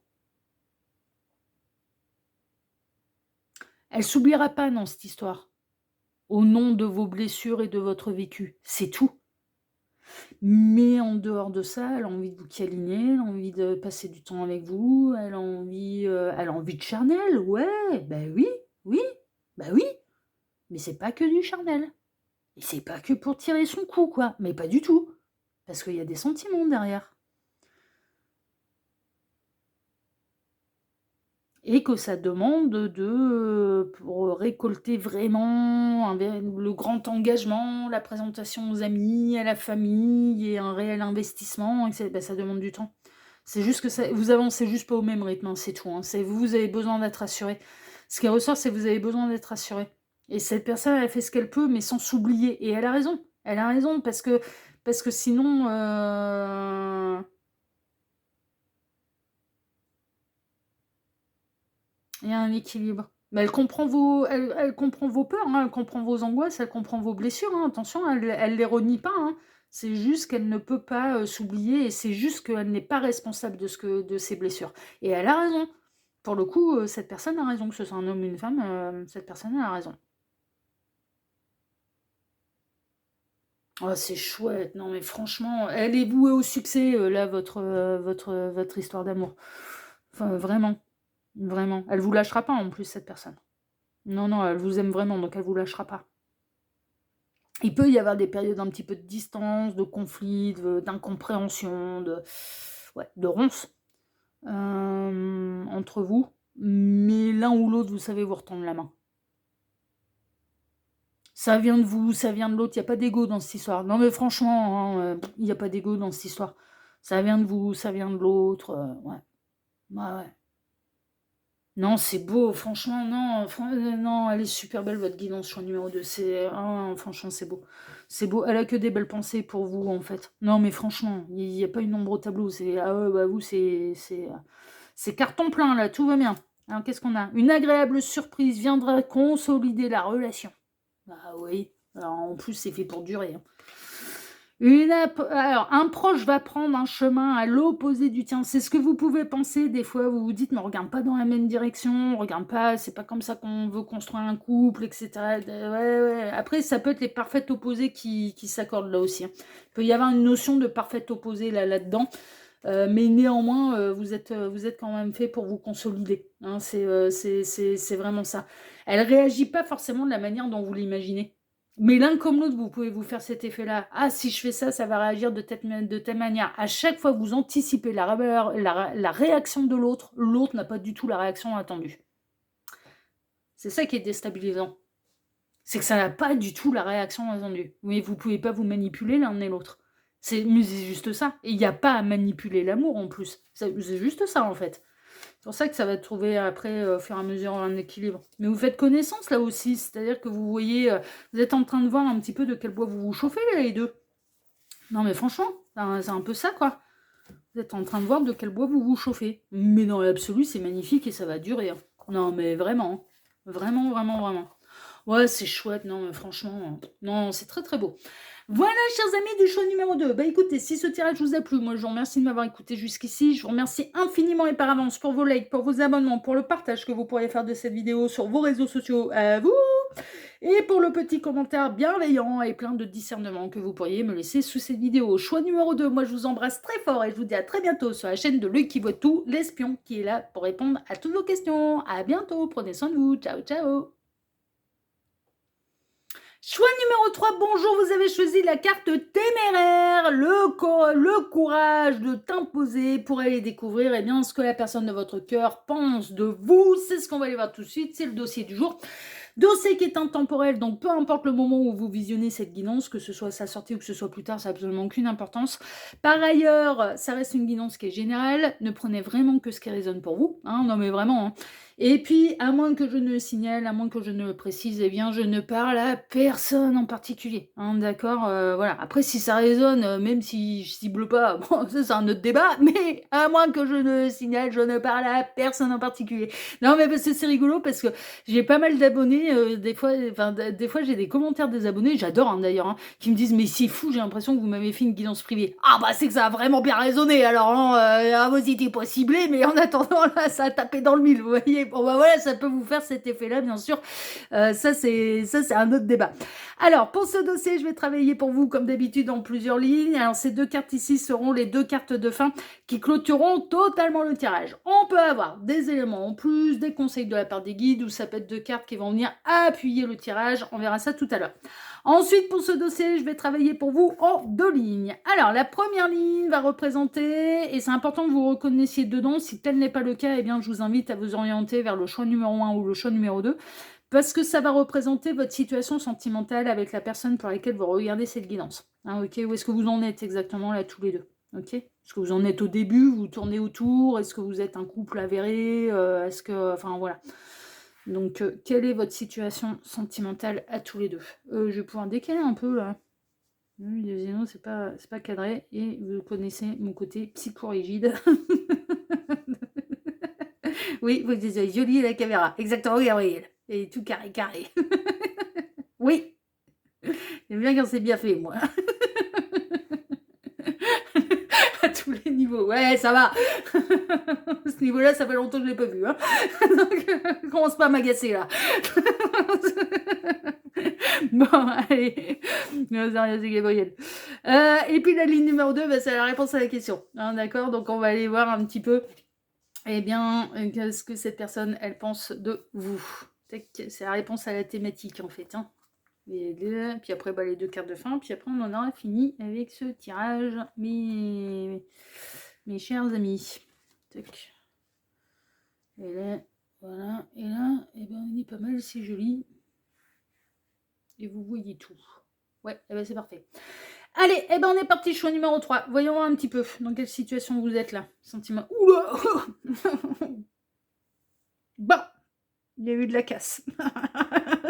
Elle s'oubliera pas dans cette histoire, au nom de vos blessures et de votre vécu, c'est tout. Mais en dehors de ça, elle a envie de vous câliner, elle a envie de passer du temps avec vous, elle a envie de charnel, ouais, bah oui, oui, bah oui, mais c'est pas que du charnel. Et c'est pas que pour tirer son coup, quoi, mais pas du tout. Parce qu'il y a des sentiments derrière. Et que ça demande pour récolter vraiment le grand engagement, la présentation aux amis, à la famille et un réel investissement, bah, ça demande du temps. C'est juste que vous avancez juste pas au même rythme, hein, c'est tout, hein. Vous avez besoin d'être rassuré. Ce qui ressort, c'est que vous avez besoin d'être rassuré. Et cette personne, elle fait ce qu'elle peut, mais sans s'oublier. Et elle a raison. Elle a raison, parce que sinon, il y a un équilibre. Mais elle comprend vos peurs, hein, elle comprend vos angoisses, elle comprend vos blessures, hein, attention, elle les renie pas, hein. C'est juste qu'elle ne peut pas s'oublier et c'est juste qu'elle n'est pas responsable de ses blessures. Et elle a raison. Pour le coup, cette personne a raison, que ce soit un homme ou une femme, cette personne a raison. Oh, c'est chouette, non mais franchement, elle est vouée au succès, là, votre histoire d'amour. Enfin, vraiment, vraiment. Elle vous lâchera pas en plus, cette personne. Non, non, elle vous aime vraiment, donc elle vous lâchera pas. Il peut y avoir des périodes un petit peu de distance, de conflit, d'incompréhension, ouais, de ronces entre vous, mais l'un ou l'autre, vous savez vous retendre la main. Ça vient de vous, ça vient de l'autre, il n'y a pas d'ego dans cette histoire. Non mais franchement, hein, il n'y a pas d'ego dans cette histoire. Ça vient de vous, ça vient de l'autre, ouais. Ouais, ouais. Non, c'est beau, franchement, non, non, elle est super belle, votre guidance choix numéro 2. Franchement, c'est beau. C'est beau. Elle a que des belles pensées pour vous, en fait. Non, mais franchement, il n'y a pas une ombre au tableau. Ah ouais, bah vous, c'est carton plein, là, tout va bien. Alors, qu'est-ce qu'on a? Une agréable surprise viendra consolider la relation. Ah oui. Alors, en plus, c'est fait pour durer, hein. Alors, un proche va prendre un chemin à l'opposé du tien. C'est ce que vous pouvez penser des fois. Vous vous dites, mais on regarde pas dans la même direction, on regarde pas, c'est pas comme ça qu'on veut construire un couple, etc. Ouais, ouais. Après, ça peut être les parfaits opposés qui s'accordent là aussi, hein. Il peut y avoir une notion de parfait opposé là-dedans. Mais néanmoins, vous êtes quand même fait pour vous consolider, hein. C'est vraiment ça. Elle réagit pas forcément de la manière dont vous l'imaginez. Mais l'un comme l'autre, vous pouvez vous faire cet effet-là. Ah, si je fais ça, ça va réagir de telle manière. À chaque fois que vous anticipez la réaction de l'autre, l'autre n'a pas du tout la réaction attendue. C'est ça qui est déstabilisant. C'est que ça n'a pas du tout la réaction attendue. Mais vous pouvez pas vous manipuler l'un et l'autre. Mais c'est juste ça. Et il n'y a pas à manipuler l'amour en plus. C'est juste ça en fait. C'est pour ça que ça va trouver après, au fur et à mesure, un équilibre. Mais vous faites connaissance là aussi. C'est-à-dire que vous voyez, vous êtes en train de voir un petit peu de quel bois vous vous chauffez là, les deux. Non mais franchement, c'est un peu ça quoi. Vous êtes en train de voir de quel bois vous vous chauffez. Mais dans l'absolu, c'est magnifique et ça va durer, hein. Non mais vraiment. Vraiment, vraiment, vraiment. Ouais, c'est chouette, non, mais franchement, non, c'est très très beau. Voilà, chers amis du choix numéro 2. Bah écoutez, si ce tirage vous a plu, moi je vous remercie de m'avoir écouté jusqu'ici. Je vous remercie infiniment et par avance pour vos likes, pour vos abonnements, pour le partage que vous pourriez faire de cette vidéo sur vos réseaux sociaux à vous. Et pour le petit commentaire bienveillant et plein de discernement que vous pourriez me laisser sous cette vidéo. Choix numéro 2, moi je vous embrasse très fort et je vous dis à très bientôt sur la chaîne de L'Œil qui voit tout, l'espion qui est là pour répondre à toutes vos questions. À bientôt, prenez soin de vous, ciao ciao. Choix numéro 3, bonjour, vous avez choisi la carte téméraire, le courage de t'imposer pour aller découvrir ce que la personne de votre cœur pense de vous. C'est ce qu'on va aller voir tout de suite, c'est le dossier du jour. Dossier qui est intemporel, donc peu importe le moment où vous visionnez cette guidance, que ce soit à sa sortie ou que ce soit plus tard, ça n'a absolument aucune importance. Par ailleurs, ça reste une guidance qui est générale, ne prenez vraiment que ce qui résonne pour vous, hein, non mais vraiment, hein. Et puis, à moins que je ne le signale, à moins que je ne le précise, eh bien, je ne parle à personne en particulier, hein, d'accord, voilà. Après, si ça résonne, même si je cible pas, bon, ça c'est un autre débat, mais à moins que je ne le signale, je ne parle à personne en particulier. Non, mais parce que c'est rigolo, parce que j'ai pas mal d'abonnés, des fois j'ai des commentaires des abonnés, j'adore, hein, d'ailleurs, hein, qui me disent, mais c'est fou, j'ai l'impression que vous m'avez fait une guidance privée. Ah bah c'est que ça a vraiment bien résonné, alors hein, vous n'étiez pas ciblé, mais en attendant là, ça a tapé dans le mille, vous voyez. Bon bah voilà, ça peut vous faire cet effet-là, bien sûr. Ça c'est un autre débat. Alors pour ce dossier, je vais travailler pour vous comme d'habitude en plusieurs lignes. Alors ces deux cartes ici seront les deux cartes de fin qui clôtureront totalement le tirage. On peut avoir des éléments en plus, des conseils de la part des guides, ou ça peut être deux cartes qui vont venir appuyer le tirage. On verra ça tout à l'heure. Ensuite, pour ce dossier, je vais travailler pour vous en deux lignes. Alors, la première ligne va représenter, et c'est important que vous reconnaissiez dedans, si tel n'est pas le cas, eh bien, je vous invite à vous orienter vers le choix numéro 1 ou le choix numéro 2, parce que ça va représenter votre situation sentimentale avec la personne pour laquelle vous regardez cette guidance. Hein, ok, où est-ce que vous en êtes exactement là tous les deux? Ok, est-ce que vous en êtes au début, vous tournez autour, est-ce que vous êtes un couple avéré, est-ce que, enfin voilà. Donc, quelle est votre situation sentimentale à tous les deux? Je vais pouvoir décaler un peu là. Oui, sinon c'est pas cadré, et vous connaissez mon côté psychorigide. Oui, vous dites joli la caméra, exactement, Gabriel. Et tout carré, carré. Oui, j'aime bien quand c'est bien fait, moi. À tous les niveaux, ouais, ça va. Ce niveau-là, ça fait longtemps que je l'ai pas vu, hein. Donc, commence pas à m'agacer là. Bon, allez. Non, c'est Gabriel. Et puis la ligne numéro 2, bah, c'est la réponse à la question, hein, d'accord. Donc on va aller voir un petit peu, eh bien, qu'est-ce que cette personne, elle pense de vous. C'est la réponse à la thématique, en fait, hein. Puis après, bah, les deux cartes de fin, puis après, on en aura fini avec ce tirage, mes chers amis. Tac. Et là, voilà. Et là, eh ben, on est pas mal, c'est joli. Et vous voyez tout. Ouais, eh ben, c'est parfait. Allez, eh ben, on est parti, choix numéro 3. Voyons voir un petit peu dans quelle situation vous êtes là. Sentiment. Oula. Bon, il y a eu de la casse.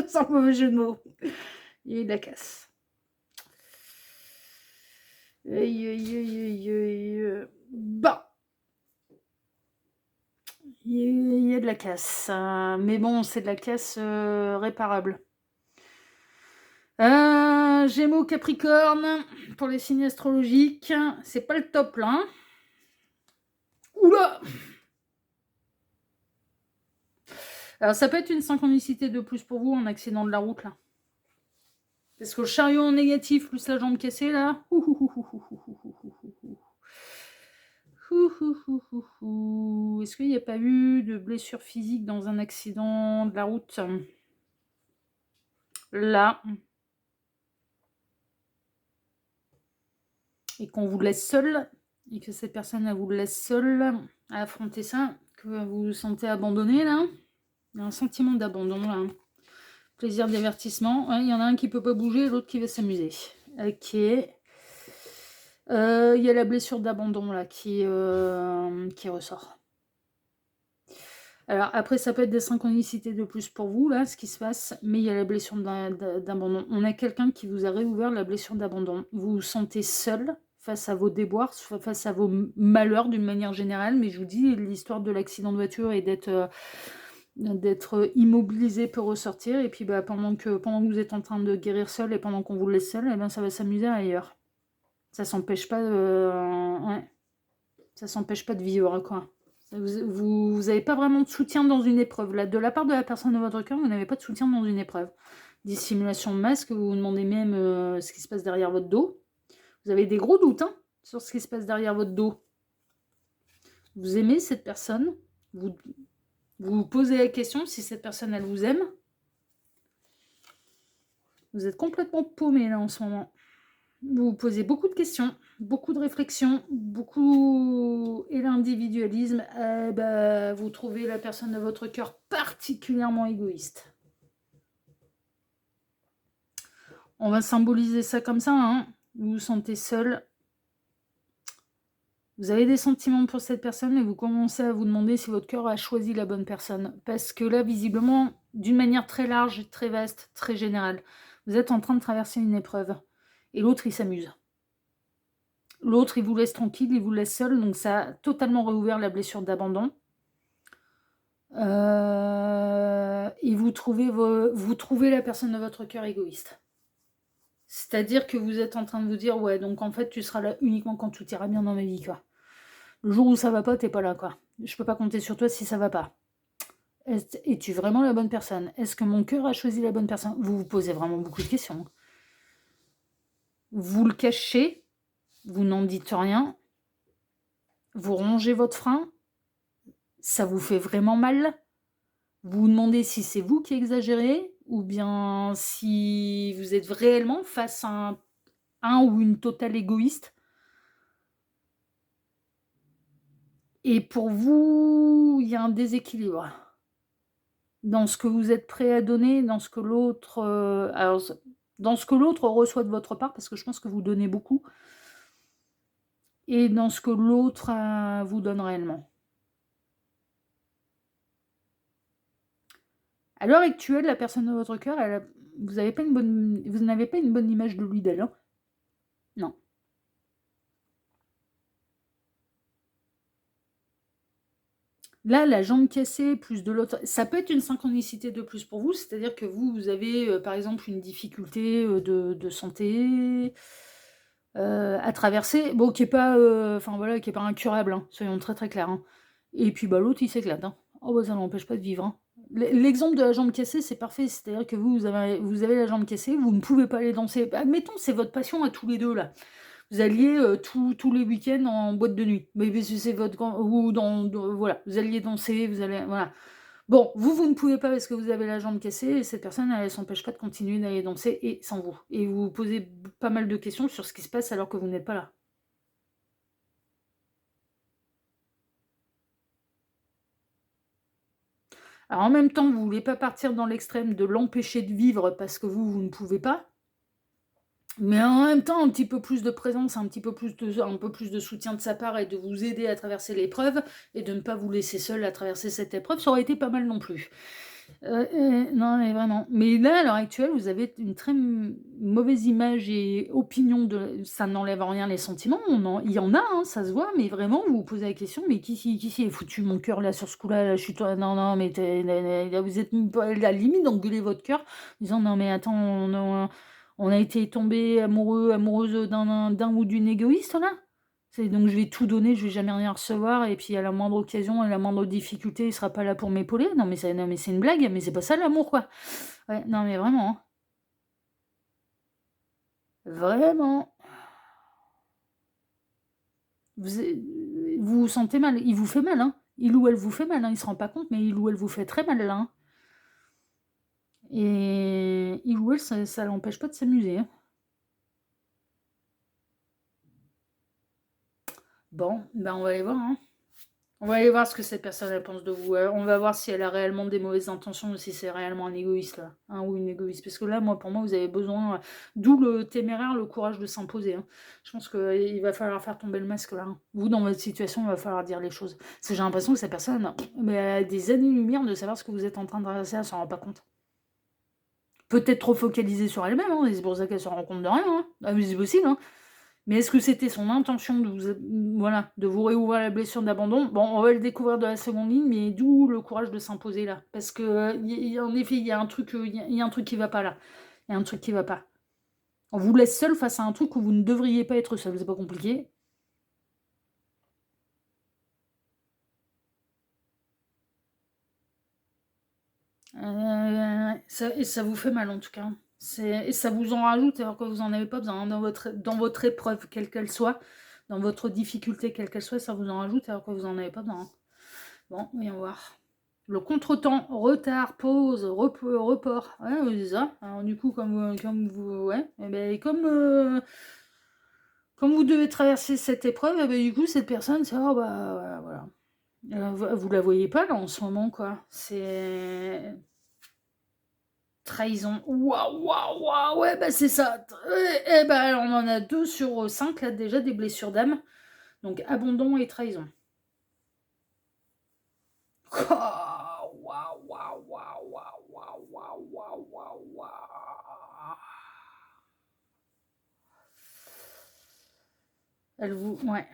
Sans mauvais jeu de mots. Il y a eu de la casse. Aïe, aïe, aïe, aïe, aïe. Bon. Il y a de la casse. Mais bon, c'est de la casse réparable. Gémeaux, Capricorne, pour les signes astrologiques, c'est pas le top là. Hein. Oula! Alors ça peut être une synchronicité de plus pour vous, un accident de la route là. Parce que le chariot en négatif plus la jambe cassée là. Est-ce qu'il n'y a pas eu de blessure physique dans un accident de la route? Là. Et qu'on vous laisse seul, et que cette personne elle vous laisse seul à affronter ça, que vous vous sentez abandonné là. Il y a un sentiment d'abandon là. Plaisir d'avertissement. Il y en a un qui peut pas bouger, l'autre qui va s'amuser. Ok. Il y a la blessure d'abandon là qui ressort. Alors après, ça peut être des synchronicités de plus pour vous, là, ce qui se passe, mais il y a la blessure d'abandon. On a quelqu'un qui vous a réouvert la blessure d'abandon. Vous vous sentez seul face à vos déboires, face à vos malheurs d'une manière générale, mais je vous dis, l'histoire de l'accident de voiture et d'être immobilisé peut ressortir, et puis bah, pendant que vous êtes en train de guérir seul et pendant qu'on vous laisse seul, eh ben, ça va s'amuser ailleurs. Ça s'empêche pas ouais. Ça s'empêche pas de vivre, quoi. Vous n'avez pas vraiment de soutien dans une épreuve. Là, de la part de la personne de votre cœur, vous n'avez pas de soutien dans une épreuve. Dissimulation de masque, vous vous demandez même ce qui se passe derrière votre dos. Vous avez des gros doutes sur ce qui se passe derrière votre dos. Vous aimez cette personne. Vous vous posez la question si cette personne, elle vous aime. Vous êtes complètement paumé là en ce moment. Vous vous posez beaucoup de questions, beaucoup de réflexions, beaucoup... Et l'individualisme, vous trouvez la personne de votre cœur particulièrement égoïste. On va symboliser ça comme ça, hein. Vous vous sentez seul. Vous avez des sentiments pour cette personne et vous commencez à vous demander si votre cœur a choisi la bonne personne. Parce que là, visiblement, d'une manière très large, très vaste, très générale, vous êtes en train de traverser une épreuve. Et l'autre, il s'amuse. L'autre, il vous laisse tranquille, il vous laisse seul, donc ça a totalement réouvert la blessure d'abandon. Et vous trouvez la personne de votre cœur égoïste. C'est-à-dire que vous êtes en train de vous dire, ouais, donc en fait, tu seras là uniquement quand tout ira bien dans ma vie, quoi. Le jour où ça va pas, t'es pas là, quoi. Je peux pas compter sur toi si ça va pas. Es-tu vraiment la bonne personne? Est-ce que mon cœur a choisi la bonne personne? Vous vous posez vraiment beaucoup de questions. Vous le cachez, vous n'en dites rien, vous rongez votre frein, ça vous fait vraiment mal. Vous vous demandez si c'est vous qui exagérez ou bien si vous êtes réellement face à un ou une totale égoïste. Et pour vous, il y a un déséquilibre dans ce que vous êtes prêt à donner, dans ce que l'autre dans ce que l'autre reçoit de votre part, parce que je pense que vous donnez beaucoup, et dans ce que l'autre vous donne réellement. À l'heure actuelle, la personne de votre cœur, vous n'avez pas une bonne image de lui, d'elle. Hein. Non. Là, la jambe cassée, plus de l'autre, ça peut être une synchronicité de plus pour vous, c'est-à-dire que vous avez, par exemple, une difficulté de santé à traverser, bon, qui n'est pas, qui est pas incurable, hein, soyons très très clairs. Hein. Et puis bah, l'autre, il s'éclate. Hein. Oh, bah, ça n'empêche pas de vivre. Hein. L'exemple de la jambe cassée, c'est parfait, c'est-à-dire que vous avez la jambe cassée, vous ne pouvez pas aller danser. Admettons, c'est votre passion à tous les deux, là. Vous alliez tous les week-ends en boîte de nuit. Mais parce que c'est votre... Ou voilà, vous alliez danser, vous allez... Voilà. Bon, vous ne pouvez pas parce que vous avez la jambe cassée, et cette personne, elle ne s'empêche pas de continuer d'aller danser, et sans vous. Et vous vous posez pas mal de questions sur ce qui se passe alors que vous n'êtes pas là. Alors en même temps, vous ne voulez pas partir dans l'extrême de l'empêcher de vivre parce que vous ne pouvez pas. Mais en même temps, un petit peu plus de présence, un peu plus de soutien de sa part et de vous aider à traverser l'épreuve et de ne pas vous laisser seul à traverser cette épreuve, ça aurait été pas mal non plus. Non, mais vraiment. Mais là, à l'heure actuelle, vous avez une très mauvaise image et opinion de ça n'enlève en rien les sentiments, il y en a, hein, ça se voit, mais vraiment, vous vous posez la question: «Mais qui s'y est foutu mon cœur là, sur ce coup-là, là, je suis toi non, non, mais tu là, vous êtes même pas à la limite d'engueuler votre cœur, en disant: «Non, mais attends, on a été tombé amoureux, amoureuse d'un ou d'une égoïste là?» C'est donc je vais tout donner, je vais jamais rien recevoir et puis à la moindre occasion, à la moindre difficulté, il sera pas là pour m'épauler. Non mais c'est une blague, mais c'est pas ça l'amour quoi. Ouais, non mais vraiment, hein. Vraiment. Vous vous sentez mal, il vous fait mal, hein. Il ou elle vous fait mal, hein, il se rend pas compte, mais il ou elle vous fait très mal là, hein. Et il ou elle, ça l'empêche pas de s'amuser, hein. Bon, ben on va aller voir, hein. On va aller voir ce que cette personne elle pense de vous. On va voir si elle a réellement des mauvaises intentions ou si c'est réellement un égoïste là, hein, ou une égoïste. Parce que là, moi, pour moi, vous avez besoin, d'où le téméraire, le courage de s'imposer, hein. Je pense qu'il va falloir faire tomber le masque là, hein. Vous, dans votre situation, il va falloir dire les choses. Parce que j'ai l'impression que cette personne, mais elle a des années-lumière de savoir ce que vous êtes en train de traverser, elle s'en rend pas compte. Peut-être trop focalisée sur elle-même, hein, et c'est pour ça qu'elle se rend compte de rien, hein. Ah, mais c'est possible, hein. Mais est-ce que c'était son intention de voilà, de vous réouvrir la blessure d'abandon? Bon, on va le découvrir de la seconde ligne, mais d'où le courage de s'imposer là? Parce que, en effet, il y a un truc, il y a un truc qui va pas là. Il y a un truc qui va pas. On vous laisse seul face à un truc où vous ne devriez pas être seul, c'est pas compliqué. Ça vous fait mal en tout cas, hein. Et ça vous en rajoute alors que vous en avez pas besoin, hein, dans votre épreuve, quelle qu'elle soit, dans votre difficulté, quelle qu'elle soit, ça vous en rajoute alors que vous en avez pas besoin, hein. Bon, voyons voir. Le contretemps, retard, pause, report. Ouais, c'est ça. Alors du coup, comme vous, ouais, et ben, comme vous devez traverser cette épreuve, et ben, du coup, cette personne, c'est oh bah voilà. Vous la voyez pas là en ce moment, quoi. C'est trahison. Waouh, waouh, waouh, ouais, bah c'est ça. Ben, on en a 2 sur 5 là déjà des blessures d'âme. Donc abandon et trahison. Waouh, waouh, waouh, waouh, waouh, waouh, waouh, waouh, waouh. Elle vous, ouais.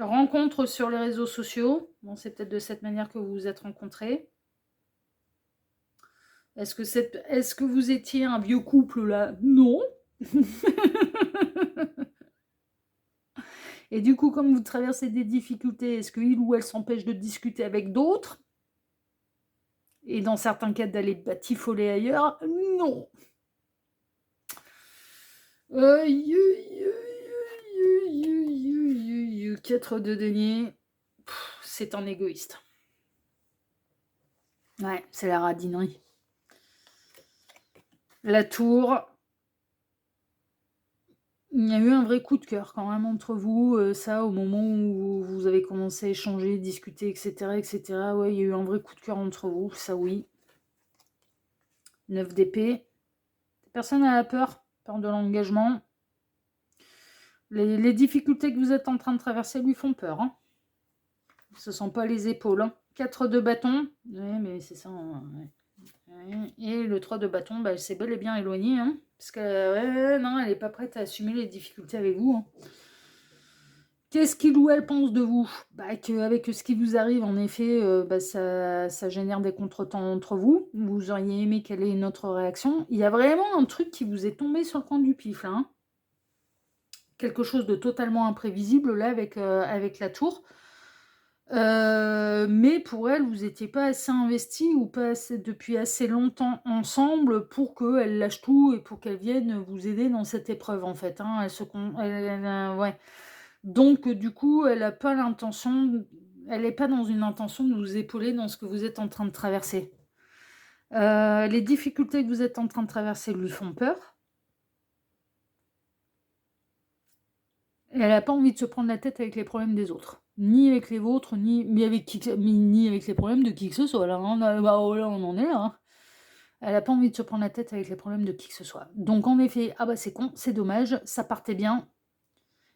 Rencontre sur les réseaux sociaux. Bon, c'est peut-être de cette manière que vous vous êtes rencontrés. Est-ce que vous étiez un vieux couple là? Non. Et du coup, comme vous traversez des difficultés, est-ce qu'il ou elle s'empêche de discuter avec d'autres? Et dans certains cas, d'aller batifoler ailleurs? Non. 4 de denier, c'est un égoïste. Ouais, c'est la radinerie. La tour, il y a eu un vrai coup de cœur quand même entre vous, ça, au moment où vous avez commencé à échanger, discuter, etc., etc. Ouais, il y a eu un vrai coup de cœur entre vous, ça oui. 9 d'épée. Personne n'a peur de l'engagement. Les difficultés que vous êtes en train de traverser lui font peur, hein. Ce ne sont pas les épaules, hein. 4 de bâton, ouais, mais c'est ça, hein, ouais. Ouais. Et le 3 de bâton, bah, elle s'est bel et bien éloignée, hein, parce que ouais, non, elle n'est pas prête à assumer les difficultés avec vous, hein. Qu'est-ce qu'il ou elle pense de vous? Bah, qu'avec ce qui vous arrive, en effet, bah, ça génère des contretemps entre vous. Vous auriez aimé quelle est notre réaction. Il y a vraiment un truc qui vous est tombé sur le coin du pif, là, hein. Quelque chose de totalement imprévisible, là, avec la tour. Mais pour elle, vous étiez pas assez investis ou pas assez depuis assez longtemps ensemble pour qu'elle lâche tout et pour qu'elle vienne vous aider dans cette épreuve, en fait, hein. Ouais. Donc du coup, elle est pas dans une intention de vous épauler dans ce que vous êtes en train de traverser. Les difficultés que vous êtes en train de traverser lui font peur. Et elle a pas envie de se prendre la tête avec les problèmes des autres. Ni avec les vôtres, ni avec les problèmes de qui que ce soit, là, hein. Bah, oh là, on en est là, hein. Elle a pas envie de se prendre la tête avec les problèmes de qui que ce soit. Donc en effet, ah bah, c'est con, c'est dommage, ça partait bien,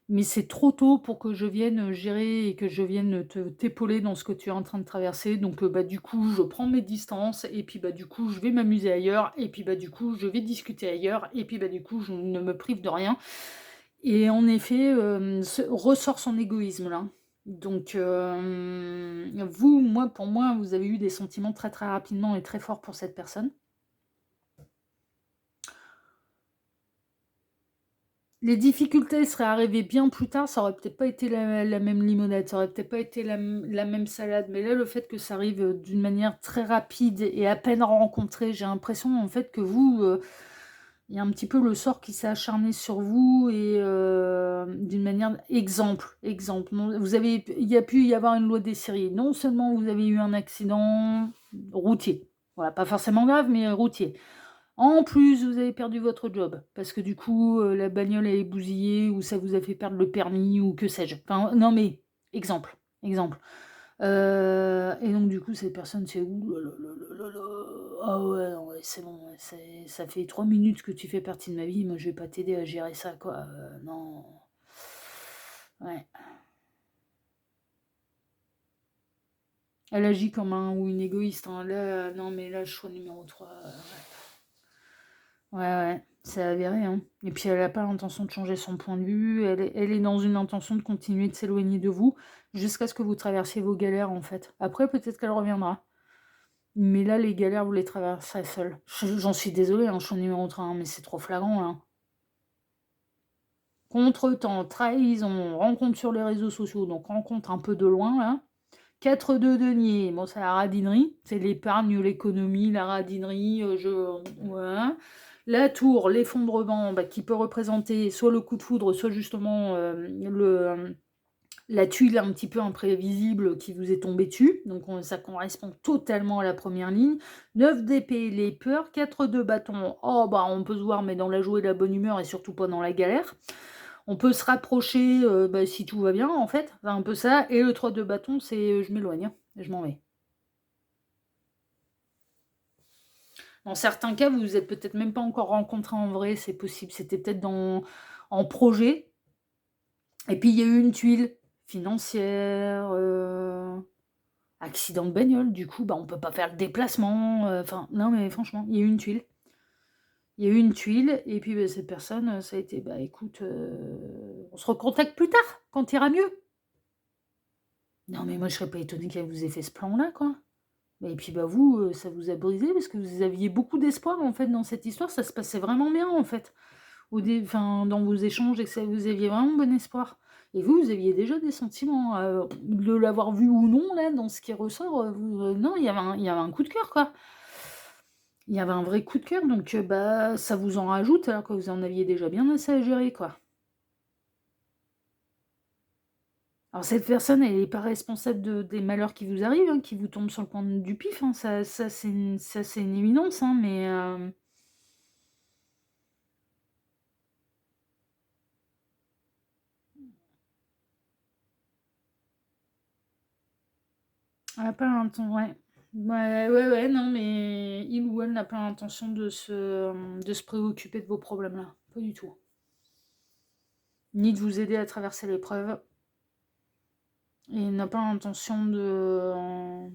mais c'est trop tôt pour que je vienne, gérer et que je vienne t'épauler dans ce que tu es en train de traverser. Donc bah, du coup, je prends mes distances et puis, bah, du coup, je vais m'amuser ailleurs et puis, bah, du coup, je vais discuter ailleurs et puis, bah, du coup, je ne me prive de rien et en effet, se ressort son égoïsme là. Donc vous, pour moi, vous avez eu des sentiments très, très rapidement et très forts pour cette personne. Les difficultés seraient arrivées bien plus tard, ça aurait peut-être pas été la même limonade, ça aurait peut-être pas été la même salade, mais là, le fait que ça arrive, d'une manière très rapide et à peine rencontrée, j'ai l'impression, en fait, que vous, il y a un petit peu le sort qui s'est acharné sur vous et d'une manière exemple, non, il y a pu y avoir une loi des séries. Non seulement vous avez eu un accident routier, voilà, pas forcément grave, mais routier. En plus, vous avez perdu votre job parce que du coup, la bagnole elle est bousillée ou ça vous a fait perdre le permis ou que sais-je. Enfin, non mais exemple. Et donc du coup, cette personne c'est: «Ouh là là là là là là, ah ouais, non, ouais, c'est bon, ouais, ça fait 3 minutes que tu fais partie de ma vie, moi je vais pas t'aider à gérer ça quoi, non». Ouais. Elle agit comme un ou une égoïste, hein. Là, non mais là, choix numéro 3. Ouais, ouais, c'est avéré, hein. Et puis elle a pas l'intention de changer son point de vue, elle est dans une intention de continuer de s'éloigner de vous, jusqu'à ce que vous traversiez vos galères, en fait. Après, peut-être qu'elle reviendra. Mais là, les galères, vous les traversez seule. J'en suis désolée, hein, je suis au numéro 3, hein, mais c'est trop flagrant, là. Contretemps, trahison, rencontre sur les réseaux sociaux, donc rencontre un peu de loin, là. 4 de denier, bon, c'est la radinerie, c'est l'épargne, l'économie, la radinerie, ouais. La tour, l'effondrement, bah, qui peut représenter soit le coup de foudre, soit justement la tuile un petit peu imprévisible qui vous est tombée dessus. Donc ça correspond totalement à la première ligne. 9 d'épée, les peurs. 4 de bâton, oh bah on peut se voir, mais dans la joie et la bonne humeur et surtout pas dans la galère. On peut se rapprocher, bah, si tout va bien, en fait. C'est un peu ça. Et le 3 de bâton, c'est je m'éloigne, hein, je m'en vais. Dans certains cas, vous vous êtes peut-être même pas encore rencontrés en vrai, c'est possible. C'était peut-être en projet. Et puis il y a eu une tuile financière, accident de bagnole. Du coup, bah, on peut pas faire le déplacement. Enfin, non, mais franchement, il y a eu une tuile. Il y a eu une tuile, et puis bah, cette personne, ça a été, bah écoute, on se recontacte plus tard, quand ira mieux. Non, mais moi, je serais pas étonnée qu'elle vous ait fait ce plan-là, quoi. Et puis, bah, vous, ça vous a brisé parce que vous aviez beaucoup d'espoir, en fait, dans cette histoire. Ça se passait vraiment bien, en fait. Enfin, dans vos échanges, et que vous aviez vraiment bon espoir. Et vous, vous aviez déjà des sentiments, de l'avoir vu ou non, là, dans ce qui ressort, non, il y avait un coup de cœur, quoi. Il y avait un vrai coup de cœur, donc bah, ça vous en rajoute alors que vous en aviez déjà bien assez à gérer, quoi. Alors cette personne, elle est pas responsable des malheurs qui vous arrivent, hein, qui vous tombent sur le coin du pif, hein, ça c'est une évidence, hein, mais elle a pas l'inten ouais. Ouais, ouais, ouais, non, mais il ou elle n'a pas l'intention de se préoccuper de vos problèmes-là, pas du tout. Ni de vous aider à traverser l'épreuve, et n'a pas l'intention de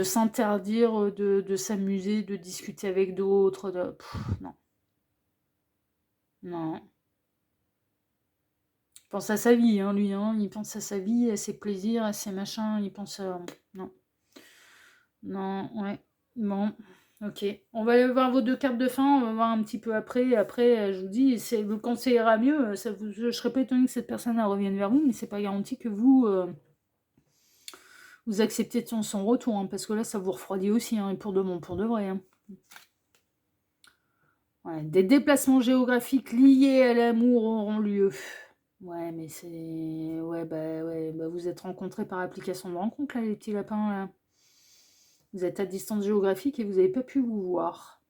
s'interdire, de s'amuser, de discuter avec d'autres, non, non. Il pense à sa vie, hein, lui, hein, il pense à sa vie, à ses plaisirs, à ses machins, il pense à... Non, non, ouais, bon, ok. On va aller voir vos 2 cartes de fin, on va voir un petit peu après, et après, je vous dis, quand ça ira mieux, je serais pas étonnée que cette personne elle revienne vers vous, mais c'est pas garanti que vous acceptez de son retour, hein, parce que là, ça vous refroidit aussi, hein, et pour de bon, pour de vrai, hein. Ouais, des déplacements géographiques liés à l'amour auront lieu. Ouais, mais c'est... Ouais, bah vous êtes rencontrés par application de rencontre, là, les petits lapins, là. Vous êtes à distance géographique et vous n'avez pas pu vous voir.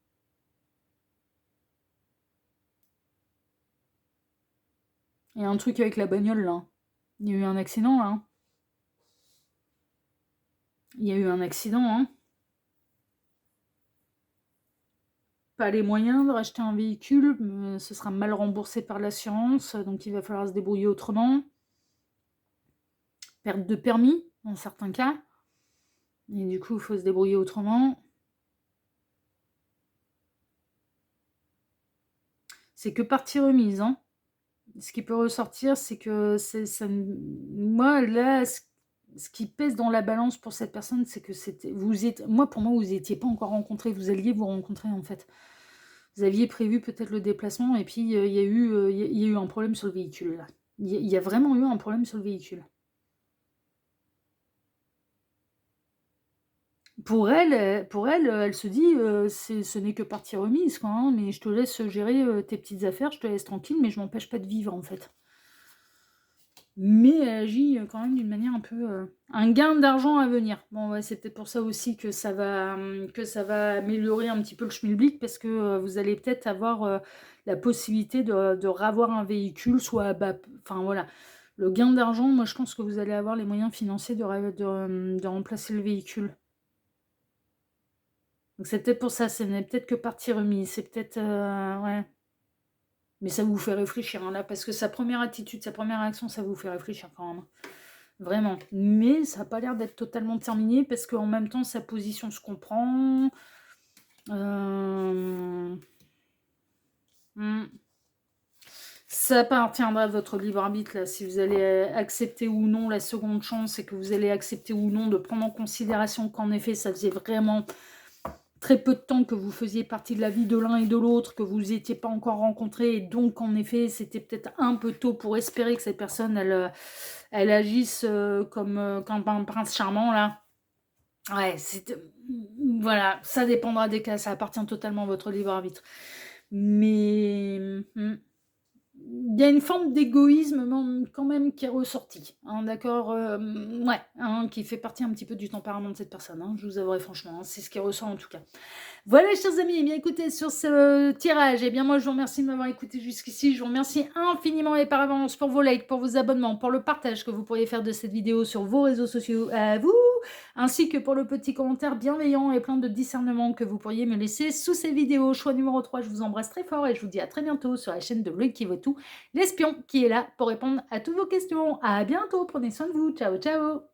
Il y a un truc avec la bagnole, là. Il y a eu un accident, là. Il y a eu un accident, hein. pas les moyens de racheter un véhicule, ce sera mal remboursé par l'assurance, donc il va falloir se débrouiller autrement. Perte de permis, dans certains cas et du coup, il faut se débrouiller autrement. C'est que partie remise, hein. Ce qui peut ressortir, c'est que c'est ça moi, là, ce qui pèse dans la balance pour cette personne, c'est que pour moi, vous étiez pas encore rencontrés, vous alliez vous rencontrer, en fait. Vous aviez prévu peut-être le déplacement et puis, il y a eu, il y a eu un problème sur le véhicule, là. Il y a vraiment eu un problème sur le véhicule. Pour elle, elle se dit, ce n'est que partie remise, quoi, hein, mais je te laisse gérer, tes petites affaires, je te laisse tranquille, mais je m'empêche pas de vivre, en fait. Mais elle agit, quand même d'une manière un peu, un gain d'argent à venir. Bon, ouais, c'est peut-être pour ça aussi que ça va améliorer un petit peu le schmilblick parce que, vous allez peut-être avoir, la possibilité de ravoir un véhicule soit à bas enfin, voilà. Le gain d'argent, moi, je pense que vous allez avoir les moyens financiers de remplacer le véhicule. Donc c'est peut-être pour ça, ce n'est peut-être que partie remise, c'est peut-être, ouais. Mais ça vous fait réfléchir, hein, là, parce que sa première attitude, sa première réaction, ça vous fait réfléchir quand même, hein. Vraiment. Mais ça a pas l'air d'être totalement terminé parce qu'en même temps, sa position se comprend. Hem, mmh. Ça appartiendra à votre libre arbitre, là, si vous allez, accepter ou non la seconde chance et que vous allez accepter ou non de prendre en considération qu'en effet, ça faisait vraiment très peu de temps que vous faisiez partie de la vie de l'un et de l'autre, que vous étiez pas encore rencontrés et donc en effet, c'était peut-être un peu tôt pour espérer que cette personne, elle agisse, comme un prince charmant là. Ouais, voilà, ça dépendra des cas, ça appartient totalement à votre libre arbitre. Mais, il y a une forme d'égoïsme quand même qui est ressortie, hein, d'accord, ouais, hein, qui fait partie un petit peu du tempérament de cette personne, hein, je vous avouerai franchement, hein, c'est ce qui ressort en tout cas. Voilà, chers amis, eh bien écoutez, sur ce tirage, eh bien moi je vous remercie de m'avoir écouté jusqu'ici. Je vous remercie infiniment et par avance pour vos likes, pour vos abonnements, pour le partage que vous pourriez faire de cette vidéo sur vos réseaux sociaux à vous, ainsi que pour le petit commentaire bienveillant et plein de discernement que vous pourriez me laisser sous ces vidéos. Choix numéro 3, je vous embrasse très fort et je vous dis à très bientôt sur la chaîne de Loïc Votou, l'espion qui est là pour répondre à toutes vos questions. À bientôt, prenez soin de vous, ciao ciao.